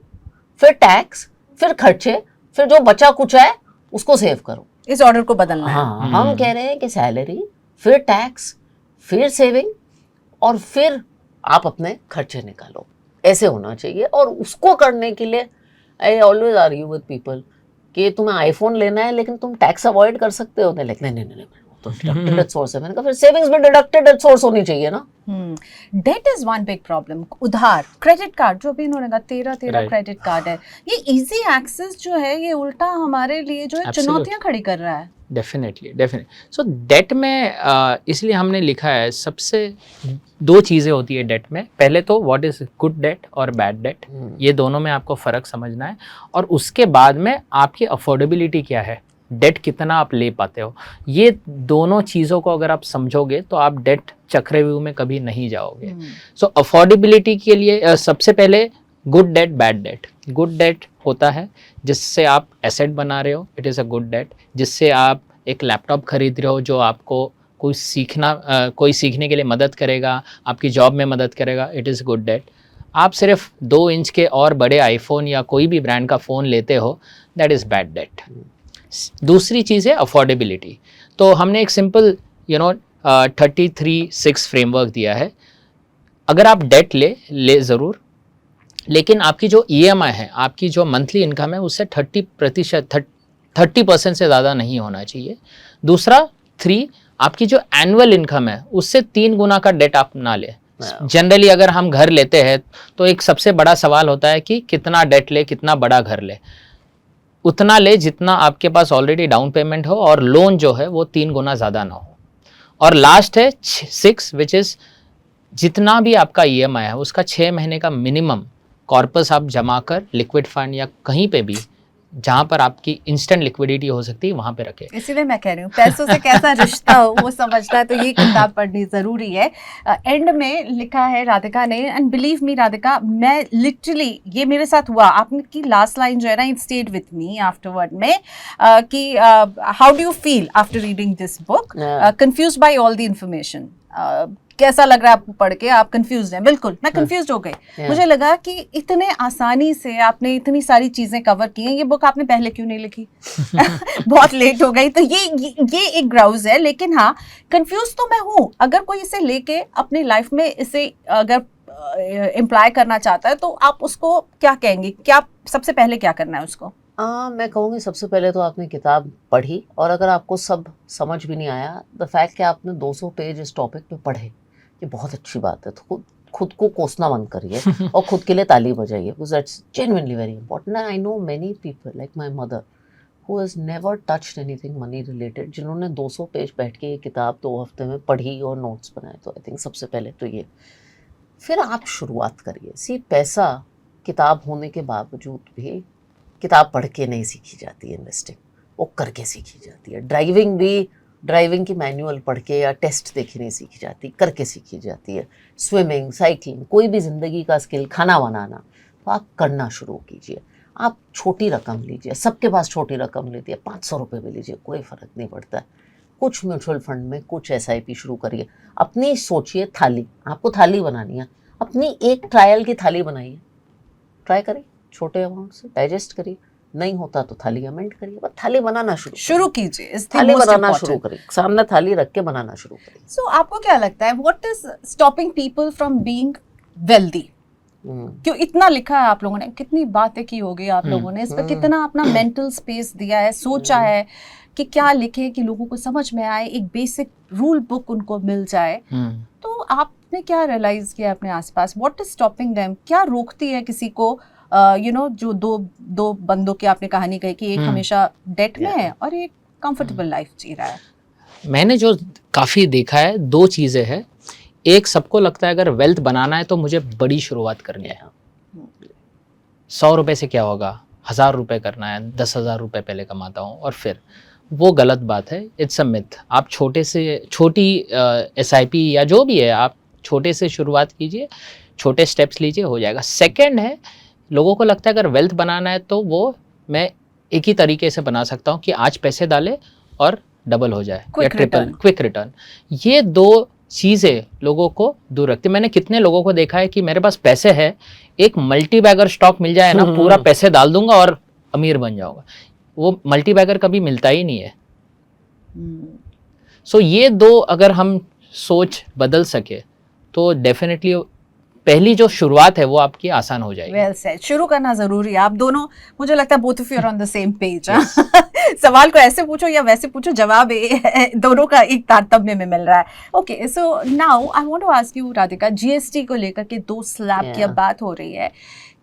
फिर टैक्स, फिर खर्चे, फिर जो बचा कुछ है उसको सेव करो। इस ऑर्डर को बदलना है। हाँ, हम कह रहे हैं कि सैलरी, फिर टैक्स, फिर सेविंग, और फिर आप अपने खर्चे निकालो, ऐसे होना चाहिए। और उसको करने के लिए I always argue with people कि तुम्हें आईफोन लेना है लेकिन तुम टैक्स अवॉइड कर सकते हो, नहीं नहीं तो डिडक्टेड एट सोर्स है। मैंने कहा फिर सेविंग्स भी डिडक्टेड एट सोर्स होनी चाहिए ना। Debt is one big problem. उधार, क्रेडिट कार्ड, जो भी इन्होंने कहा 13 क्रेडिट कार्ड है, ये इजी एक्सेस जो है, ये उल्टा हमारे लिए जो है चुनौतियां खड़ी कर रहा है। डेफिनेटली। सो डेट में इसलिए हमने लिखा है, सबसे 2 चीज़ें होती है डेट में। पहले तो व्हाट इज़ गुड डेट और बैड डेट, ये दोनों में आपको फ़र्क समझना है, और उसके बाद में आपकी अफोर्डेबिलिटी क्या है, डेट कितना आप ले पाते हो। ये दोनों चीज़ों को अगर आप समझोगे तो आप डेट चक्रव्यूह में कभी नहीं जाओगे। सो अफोर्डेबिलिटी के लिए सबसे पहले good debt, bad debt. Good debt होता है जिससे आप एसेट बना रहे हो, it is a good debt. जिससे आप एक लैपटॉप खरीद रहे हो जो आपको कोई सीखने के लिए मदद करेगा, आपकी जॉब में मदद करेगा, इट इज़ गुड डेट। आप सिर्फ 2 इंच के और बड़े आईफोन या कोई भी ब्रांड का फ़ोन लेते हो, दैट इज़ बैड डेट। दूसरी चीज़ है अफोर्डेबिलिटी। तो हमने एक सिंपल 33-6 फ्रेमवर्क दिया है। अगर आप डेट ले ज़रूर, लेकिन आपकी जो EMI है, आपकी जो मंथली इनकम है, उससे 30% से ज़्यादा नहीं होना चाहिए। दूसरा 3, आपकी जो एनुअल इनकम है उससे 3 गुना का डेट आप ना लें। जनरली अगर हम घर लेते हैं तो एक सबसे बड़ा सवाल होता है कि कितना डेट ले, कितना बड़ा घर ले। उतना ले जितना आपके पास ऑलरेडी डाउन पेमेंट हो और लोन जो है वो 3 गुना ज़्यादा ना हो। और लास्ट है 6, विच इज़ जितना भी आपका EMI है उसका 6 महीने का मिनिमम कॉर्पस आप जमा कर लिक्विड फंड या कहीं पे भी जहाँ पर आपकी इंस्टेंट लिक्विडिटी हो सकती है वहाँ पे रखें। इसीलिए मैं कह रही हूँ पैसों से कैसा रिश्ता हो वो समझता है, तो ये किताब पढ़नी ज़रूरी है। एंड में लिखा है राधिका ने, एंड बिलीव मी राधिका, मैं लिटरली ये मेरे साथ हुआ, आपने की लास्ट लाइन जो है ना, it stayed with me afterward में, कि how do you feel after reading this book, confused by all the information. कैसा लग रहा है आपको पढ़ के? आप कंफ्यूज हैं? बिल्कुल, मैं कंफ्यूज हो गई। मुझे लगा कि इतने आसानी से आपने इतनी सारी चीजें कवर की हैं, ये बुक आपने पहले क्यों नहीं लिखी? बहुत लेट हो गई। तो ये एक ग्राउज है, लेकिन हाँ कंफ्यूज तो मैं हूँ। अगर कोई इसे लेके अपनी लाइफ में इसे अगर इम्प्लाई करना चाहता है तो आप उसको क्या कहेंगे? क्या सबसे पहले क्या करना है उसको? मैं कहूँगी सबसे पहले तो आपने किताब पढ़ी, और अगर आपको सब समझ भी नहीं आया, द फैक्ट कि आपने 200 पेज इस टॉपिक पे पढ़े, ये बहुत अच्छी बात है। तो खुद को कोसना बंद करिए और खुद के लिए ताली बजाइए, because that's genuinely very important. I know many people like my mother who has never touched anything money related, जिन्होंने 200 पेज बैठ के ये किताब 2 हफ्ते में पढ़ी और नोट्स बनाए। तो आई थिंक सबसे पहले तो ये, फिर आप शुरुआत करिए। सी, पैसा किताब होने के बावजूद भी किताब पढ़ के नहीं सीखी जाती है इन्वेस्टिंग, वो करके सीखी जाती है। ड्राइविंग की मैनुअल पढ़ के या टेस्ट देखे नहीं सीखी जाती, करके सीखी जाती है। स्विमिंग, साइकिलिंग, कोई भी ज़िंदगी का स्किल, खाना बनाना, तो आप करना शुरू कीजिए। आप छोटी रकम लीजिए, सबके पास छोटी रकम लेती है, 500 रुपये भी लीजिए, कोई फ़र्क नहीं पड़ता है। कुछ म्यूचुअल फंड में, कुछ SIP शुरू करिए। अपनी सोचिए थाली, आपको थाली बनानी है, अपनी एक ट्रायल की थाली बनाइए, ट्राई करिए, छोटे अमाउंट से डाइजेस्ट करिए। नहीं होता तो थाली अमेंड करिए, बस थाली बनाना शुरू कीजिए। थाली बनाना शुरू करिए, सामने थाली रख के बनाना शुरू करिए। सो आपको क्या लगता है, what is stopping people from being wealthy? क्यों इतना लिखा है आप लोगों ने, कितनी बातें की होगी आप लोगों ने इस पर, कितना अपना मेंटल स्पेस दिया है, सोचा है कि क्या लिखे कि लोगों को समझ में आए, एक बेसिक रूल बुक उनको मिल जाए। तो आपने क्या रियलाइज किया अपने आसपास? What is stopping them? क्या रोकती है किसी को? जो दो बंदों की आपने कहानी कही कि एक हमेशा डेट में है और एक कंफर्टेबल लाइफ जी रहा है। मैंने जो काफ़ी देखा है, 2 चीज़ें हैं। एक, सबको लगता है अगर वेल्थ बनाना है तो मुझे बड़ी शुरुआत करनी है। 100 रुपये से क्या होगा, 1000 रुपये करना है, 10,000 रुपये पहले कमाता हूँ और फिर, वो गलत बात है। It's a myth. आप छोटी SIP या जो भी है, आप छोटे से शुरुआत कीजिए, छोटे स्टेप्स लीजिए, हो जाएगा। सेकंड है, लोगों को लगता है अगर वेल्थ बनाना है तो वो मैं एक ही तरीके से बना सकता हूँ कि आज पैसे डाले और डबल हो जाए या ट्रिपल, क्विक रिटर्न। ये 2 चीज़ें लोगों को दूर रखती है। मैंने कितने लोगों को देखा है कि मेरे पास पैसे है, एक मल्टी बैगर स्टॉक मिल जाए ना, पूरा पैसे डाल दूंगा और अमीर बन जाऊंगा। वो मल्टी बैगर कभी मिलता ही नहीं है। सो ये 2 अगर हम सोच बदल सके तो डेफिनेटली पहली जो शुरुआत है वो आपकी आसान हो जाएगी। Well said. शुरू करना जरूरी है। आप दोनों, मुझे लगता है both of you are on the same page. सवाल को ऐसे पूछो या वैसे पूछो, जवाब दोनों का एक तारतम्य में मिल रहा है। Okay, so now I want to ask you Radhika, GST को लेकर के 2 स्लैब की अब बात हो रही है,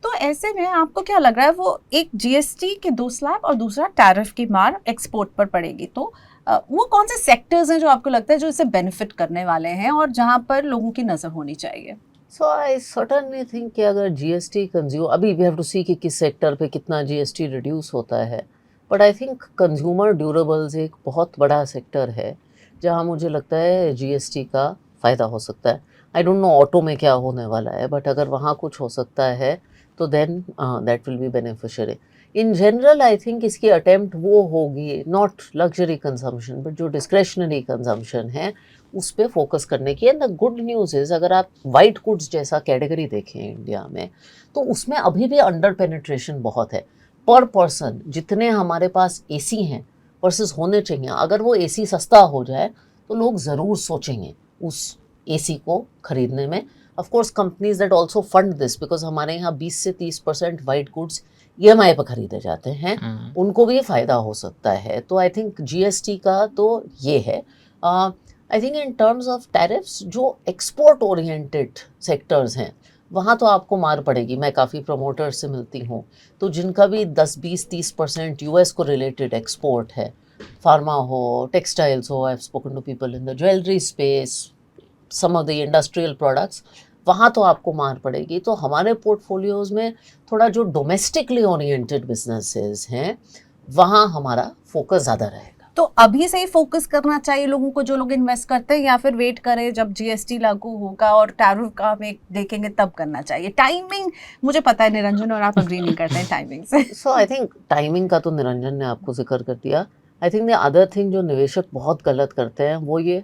तो ऐसे में आपको क्या लग रहा है, वो एक GST के 2 स्लैब और दूसरा टैरिफ की मार एक्सपोर्ट पर पड़ेगी, तो वो कौन से सेक्टर्स हैं जो आपको लगता है जो इससे बेनिफिट करने वाले हैं और जहां पर लोगों की नजर होनी चाहिए? सो आई सर्टेनली थिंक कि अगर GST कंज्यूम, अभी वी हैव टू सी कि किस सेक्टर पे कितना GST रिड्यूस होता है, but I think consumer durables एक बहुत बड़ा सेक्टर है जहाँ मुझे लगता है GST का फ़ायदा हो सकता है। आई डोंट नो ऑटो में क्या होने वाला है, बट अगर वहाँ कुछ हो सकता है तो then that will be beneficiary. In general I think इसकी अटेम्प्ट वो होगी, नॉट लग्जरी कंजम्पशन बट जो डिस्क्रेशनरी कंजम्पशन है उस पर फोकस करने की। And the good news is अगर आप वाइट गुड्स जैसा कैटेगरी देखें इंडिया में तो उसमें अभी भी अंडर पेनिट्रेशन बहुत है। पर पर्सन जितने हमारे पास एसी हैं वर्सेस होने चाहिए, अगर वो एसी सस्ता हो जाए तो लोग ज़रूर सोचेंगे उस एसी को खरीदने में। Of course companies that also fund this, because हमारे यहाँ 20 से 30% वाइट गुड्स EMI पर खरीदे जाते हैं, उनको भी फ़ायदा हो सकता है। तो आई थिंक GST का तो ये है। I think in terms of tariffs जो एक्सपोर्ट ओरिएंटेड सेक्टर्स हैं वहाँ तो आपको मार पड़ेगी। मैं काफ़ी प्रमोटर्स से मिलती हूँ तो जिनका भी 10, 20, 30% US को रिलेटेड एक्सपोर्ट है, फार्मा हो, टेक्सटाइल्स हो, I have spoken to people in the jewellery space, some of the industrial products, वहाँ तो आपको मार पड़ेगी। तो हमारे पोर्टफोलियोज में थोड़ा जो डोमेस्टिकली ओरिएंटेड बिजनेसेस हैं वहाँ हमारा फोकस ज़्यादा रहेगा। तो अभी से ही फोकस करना चाहिए लोगों को जो लोग इन्वेस्ट करते हैं, या फिर वेट करें जब GST लागू होगा और टैरिफ का हमें देखेंगे तब करना चाहिए? टाइमिंग मुझे पता है निरंजन और आप अग्री नहीं करते हैं टाइमिंग से। सो आई थिंक टाइमिंग का तो निरंजन ने आपको जिक्र कर दिया। I think the other thing जो निवेशक बहुत गलत करते हैं वो ये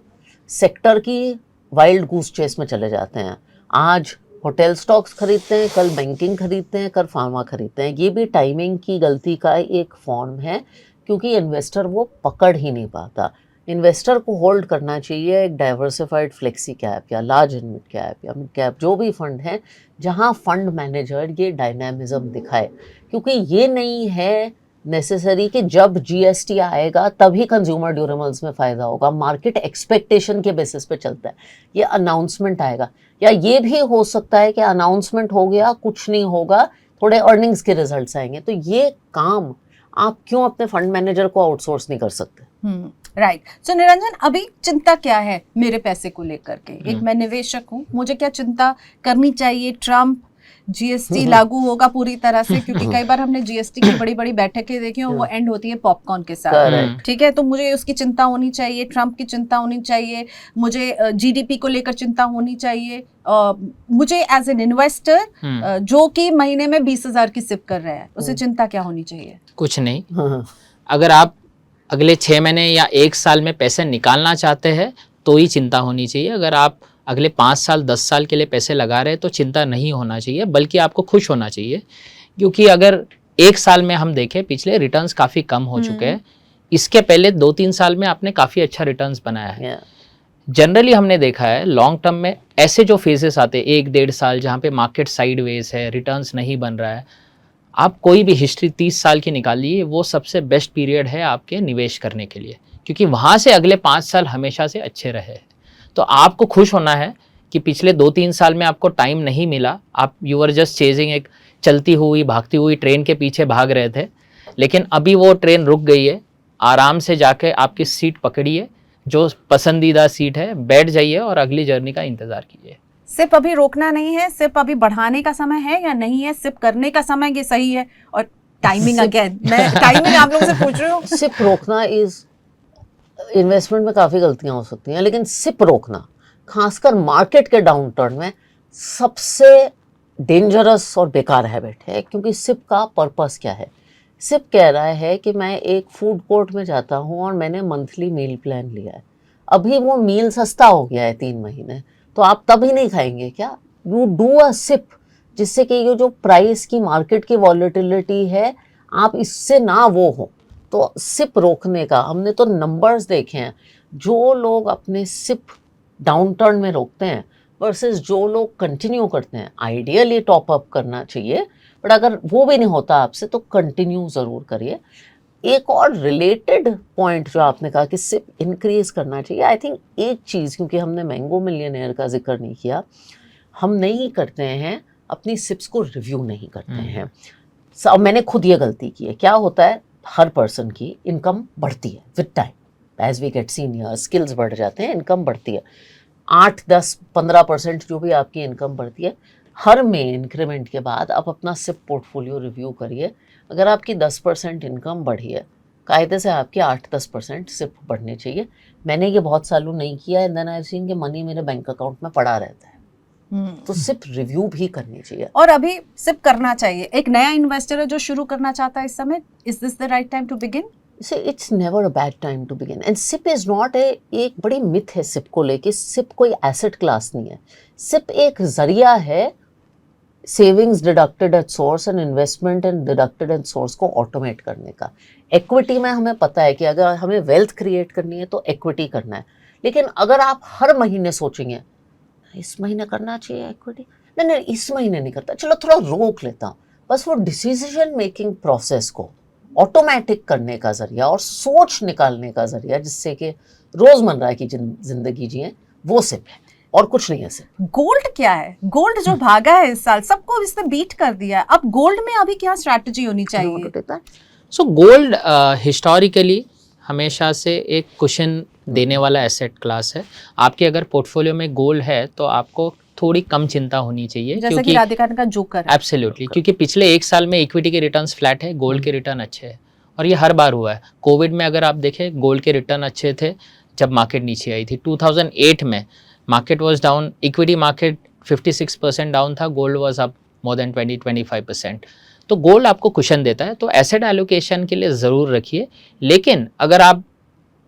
सेक्टर की वाइल्ड गूस चेस में चले जाते हैं। आज होटल स्टॉक्स खरीदते हैं, कल बैंकिंग खरीदते हैं, कल फार्मा खरीदते हैं। ये भी टाइमिंग की गलती का एक फॉर्म है क्योंकि इन्वेस्टर वो पकड़ ही नहीं पाता। इन्वेस्टर को होल्ड करना चाहिए एक डाइवर्सिफाइड फ्लेक्सी कैप या लार्ज एंड मिड कैप या मिड कैप जो भी फंड है जहां फंड मैनेजर ये डायनामिज्म दिखाए, क्योंकि ये नहीं है नेसेसरी कि जब GST आएगा तभी कंज्यूमर ड्यूरेबल्स में फ़ायदा होगा। मार्केट एक्सपेक्टेशन के बेसिस पे चलता है। ये अनाउंसमेंट आएगा या ये भी हो सकता है कि अनाउंसमेंट हो गया, कुछ नहीं होगा, थोड़े अर्निंग्स के रिजल्ट्स आएंगे। तो ये काम आप क्यों अपने फंड मैनेजर को आउटसोर्स नहीं कर सकते? राइट। सो निरंजन, अभी चिंता क्या है मेरे पैसे को लेकर के? एक मैं निवेशक हूँ, मुझे क्या चिंता करनी चाहिए? ट्रम्प GST लागू होगा पूरी तरह से, क्योंकि कई बार हमने GST की बड़ी बड़ी बैठकें देखी और वो एंड होती है पॉपकॉर्न के साथ, ठीक है? तो मुझे उसकी चिंता होनी चाहिए, ट्रम्प की चिंता होनी चाहिए, मुझे GDP को लेकर चिंता होनी चाहिए, मुझे एज एन इन्वेस्टर जो कि महीने में 20,000 की सिप कर रहा है उसे चिंता क्या होनी चाहिए? कुछ नहीं। अगर आप अगले 6 महीने या 1 साल में पैसे निकालना चाहते हैं तो ही चिंता होनी चाहिए। अगर आप अगले 5 साल 10 साल के लिए पैसे लगा रहे हैं तो चिंता नहीं होना चाहिए, बल्कि आपको खुश होना चाहिए। क्योंकि अगर 1 साल में हम देखें पिछले रिटर्न्स काफ़ी कम हो चुके हैं, इसके पहले 2-3 साल में आपने काफ़ी अच्छा रिटर्न्स बनाया है। जनरली हमने देखा है लॉन्ग टर्म में ऐसे जो फेजेस आते हैं 1-1.5 साल जहाँ पे मार्केट साइडवेज है, रिटर्न्स नहीं बन रहा है, आप कोई भी हिस्ट्री 30 साल की निकालिए, वो सबसे बेस्ट पीरियड है आपके निवेश करने के लिए, क्योंकि वहाँ से अगले 5 साल हमेशा से अच्छे रहे। तो आपको खुश होना है कि पिछले 2-3 साल में आपको टाइम नहीं मिला, आप यू आर जस्ट चेजिंग एक चलती हुई भागती हुई ट्रेन के पीछे भाग रहे थे, लेकिन अभी वो ट्रेन रुक गई है। आराम से जाके आपकी सीट पकड़िए, जो पसंदीदा सीट है, बैठ जाइए और अगली जर्नी का इंतज़ार कीजिए। सिर्फ अभी रोकना नहीं है, सिर्फ अभी बढ़ाने का समय है या नहीं है, सिर्फ करने का समय ये सही है? और टाइमिंग अगेन, मैं टाइमिंग आप लोगों से पूछ रही हूँ। सिप रोकना इज इन्वेस्टमेंट में काफ़ी गलतियां हो सकती हैं, लेकिन सिप रोकना खासकर मार्केट के डाउन टर्न में सबसे डेंजरस और बेकार हैबिट है। क्योंकि सिप का पर्पस क्या है? सिप कह रहा है कि मैं एक फूड कोर्ट में जाता हूँ और मैंने मंथली मील प्लान लिया है, अभी वो मील सस्ता हो गया है 3 महीने, तो आप तभी नहीं खाएंगे क्या? यू डू अ सिप, जिससे कि ये जो प्राइस की मार्केट की वॉलेटिलिटी है आप इससे ना वो हो। तो सिप रोकने का हमने तो नंबर्स देखे हैं, जो लोग अपने सिप डाउन टर्न में रोकते हैं वर्सेस जो लोग कंटिन्यू करते हैं। आइडियली टॉप अप करना चाहिए, बट अगर वो भी नहीं होता आपसे तो कंटिन्यू ज़रूर करिए। एक और रिलेटेड पॉइंट जो आपने कहा कि सिप इंक्रीज करना चाहिए, आई थिंक एक चीज़, क्योंकि हमने मैंगो मिलियनेयर का जिक्र नहीं किया, हम नहीं करते हैं अपनी सिप्स को रिव्यू नहीं करते हैं। मैंने खुद ये गलती की है। क्या होता है, हर पर्सन की इनकम बढ़ती है with time, as we get senior, skills बढ़ जाते हैं, इनकम बढ़ती है। 8, 10, 15% जो भी आपकी इनकम बढ़ती है, हर में इंक्रीमेंट के बाद आप अपना सिप पोर्टफोलियो रिव्यू करिए। अगर आपकी 10% इनकम बढ़ी है, कायदे से आपकी 8-10% सिप बढ़ने चाहिए। मैंने ये बहुत सालों नहीं किया है, देन आई हैव सीन कि मनी मेरे बैंक अकाउंट में पड़ा रहता है। तो सिप रिव्यू भी करनी चाहिए। और अभी सिप करना चाहिए। एक नया इन्वेस्टर है जो शुरू करना चाहता है इस समय, is this the right time to begin? See, it's never a bad time to begin. And SIP is not एक बड़ी मिथ है SIP को लेके। SIP कोई एसेट क्लास नहीं है। SIP एक जरिया है savings deducted at source and investment and deducted at source को ऑटोमेट करने का। इक्विटी में हमें पता है कि अगर हमें वेल्थ क्रिएट करनी है तो इक्विटी करना है, लेकिन अगर आप हर महीने सोचेंगे इस महीने करना चाहिए इक्विटी, नहीं इस महीने नहीं करता, चलो थोड़ा रोक लेता हूँ, बस वो डिसीजन मेकिंग प्रोसेस को ऑटोमेटिक करने का जरिया और सोच निकालने का जरिया जिससे कि रोजमर्रा की जिंदगी जिए, वो सिप है और कुछ नहीं है सिप। गोल्ड क्या है? गोल्ड जो भागा है इस साल, सबको इसने बीट कर दिया है। अब गोल्ड में अभी क्या स्ट्रैटेजी होनी चाहिए? सो गोल्ड हिस्टोरिकली हमेशा से एक कुशन देने वाला एसेट क्लास है। आपके अगर पोर्टफोलियो में गोल्ड है तो आपको थोड़ी कम चिंता होनी चाहिए, जैसे कि राधिका का जोकर है। एब्सोल्युटली, क्योंकि पिछले एक साल में इक्विटी के रिटर्न्स फ्लैट है, गोल्ड के रिटर्न अच्छे हैं और ये हर बार हुआ है। कोविड में अगर आप देखें गोल्ड के रिटर्न अच्छे थे जब मार्केट नीचे आई थी। 2008 में market was down, equity market 56% down था, gold was up more than 20-25%। तो गोल्ड आपको कुशन देता है, तो एसेट एलोकेशन के लिए ज़रूर रखिए। लेकिन अगर आप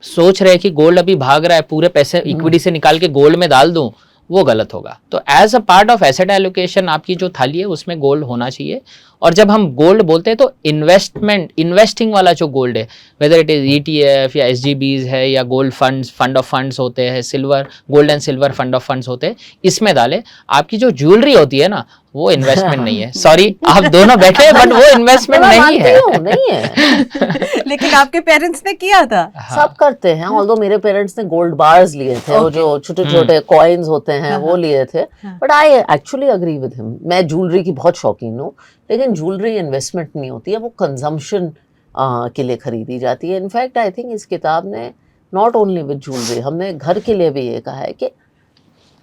सोच रहे हैं कि गोल्ड अभी भाग रहा है, पूरे पैसे इक्विटी से निकाल के गोल्ड में डाल दूं, वो गलत होगा। तो as a part of asset allocation आपकी जो थाली है उसमें गोल्ड होना चाहिए। और जब हम गोल्ड बोलते हैं तो इन्वेस्टिंग वाला जो गोल्ड है, वेदर इट इज ETF या SGBs है या गोल्ड फंड ऑफ फंड्स होते हैं, silver, gold and silver fund of funds होते हैं, इसमें डालें। आपकी जो ज्वेलरी होती है ना, वो इन्वेस्टमेंट नहीं है। सॉरी, आप दोनों बैठे हैं बट वो इन्वेस्टमेंट नहीं है। लेकिन आपके पेरेंट्स ने किया था। सब करते हैं, ऑल्दो मेरे पेरेंट्स ने गोल्ड बार्स लिए थे, वो जो छोटे छोटे कॉइन्स होते हैं वो लिए थे। But I actually agree with him. मैं ज्वेलरी की बहुत शौकीन हूँ, लेकिन ज्वेलरी इन्वेस्टमेंट नहीं होती है, वो कंजम्पशन के लिए खरीदी जाती है। इनफैक्ट आई थिंक इस किताब ने नॉट ओनली विद ज्वेलरी, हमने घर के लिए भी ये कहा है कि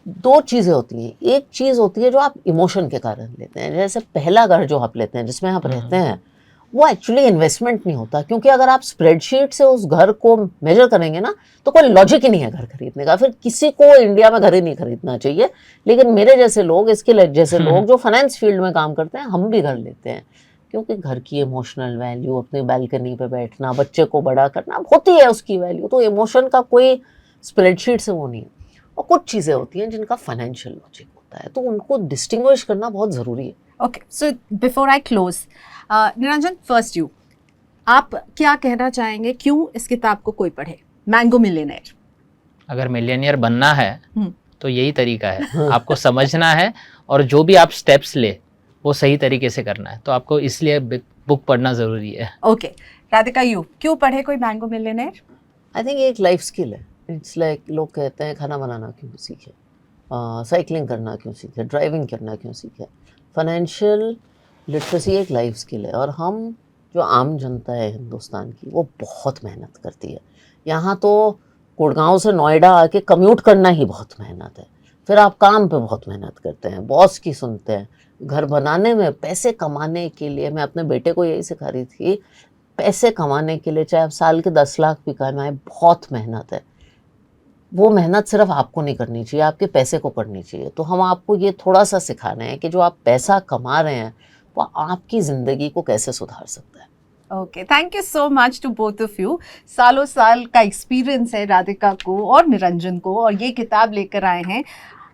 दो चीज़ें होती हैं। एक चीज़ होती है जो आप इमोशन के कारण लेते हैं, जैसे पहला घर जो आप लेते हैं जिसमें आप रहते हैं, वो एक्चुअली इन्वेस्टमेंट नहीं होता, क्योंकि अगर आप स्प्रेडशीट से उस घर को मेजर करेंगे ना तो कोई लॉजिक ही नहीं है घर खरीदने का। फिर किसी को इंडिया में घर ही नहीं खरीदना चाहिए। लेकिन मेरे जैसे लोग, इसके जैसे लोग जो फाइनेंस फील्ड में काम करते हैं, हम भी घर लेते हैं, क्योंकि घर की इमोशनल वैल्यू, अपनी बैल्कनी पे बैठना, बच्चे को बड़ा करना, होती है उसकी वैल्यू। तो इमोशन का कोई स्प्रेडशीट से वो नहीं है। और कुछ चीज़ें होती हैं जिनका फाइनेंशियल लॉजिक होता है, तो उनको डिस्टिंग्विश करना बहुत ज़रूरी है। Okay, so before I close, Niranjan, first you, आप क्या कहना चाहेंगे, क्यों इस किताब को कोई पढ़े? Mango millionaire. अगर मिलियनियर बनना है तो यही तरीका है, आपको समझना है और जो भी आप स्टेप्स ले वो सही तरीके से करना है। तो आपको इसलिए बुक पढ़ना ज़रूरी है। ओके, राधिका, यू क्यों पढ़े कोई मैंगो मिलियनेयर? आई थिंक एक लाइफ स्किल है। इट्स लाइक लोग कहते हैं खाना बनाना क्यों सीखे, साइकिलिंग करना क्यों सीखे, ड्राइविंग करना क्यों सीखे। फाइनेंशियल लिटरेसी एक लाइफ स्किल है, और हम जो आम जनता है हिंदुस्तान की, वो बहुत मेहनत करती है। यहाँ तो गुड़गांव से नोएडा आके कम्यूट करना ही बहुत मेहनत है। फिर आप काम पे बहुत मेहनत करते हैं, बॉस की सुनते हैं, घर बनाने में, पैसे कमाने के लिए। मैं अपने बेटे को यही सिखा रही थी, पैसे कमाने के लिए चाहे आप साल के 10 लाख भी कमाएं, बहुत मेहनत है। वो मेहनत सिर्फ आपको नहीं करनी चाहिए, आपके पैसे को करनी चाहिए। तो हम आपको ये थोड़ा सा सिखा रहे हैं कि जो आप पैसा कमा रहे हैं वो आपकी ज़िंदगी को कैसे सुधार सकता है। Okay, thank you so much to both of you. सालों साल का एक्सपीरियंस है राधिका को और निरंजन को, और ये किताब लेकर आए हैं।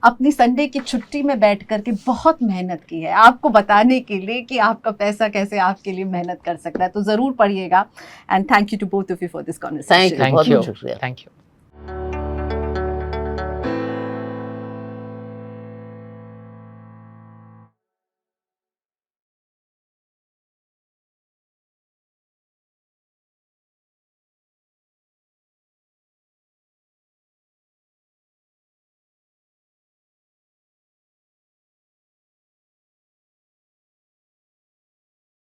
अपनी संडे की छुट्टी में बैठ करके बहुत मेहनत की है आपको बताने के लिए कि आपका पैसा कैसे आपके लिए मेहनत कर सकता है। तो ज़रूर पढ़िएगा। And thank you to both of you for this conversation. Thank you, बहुत यू, शुक्रिया। Thank you.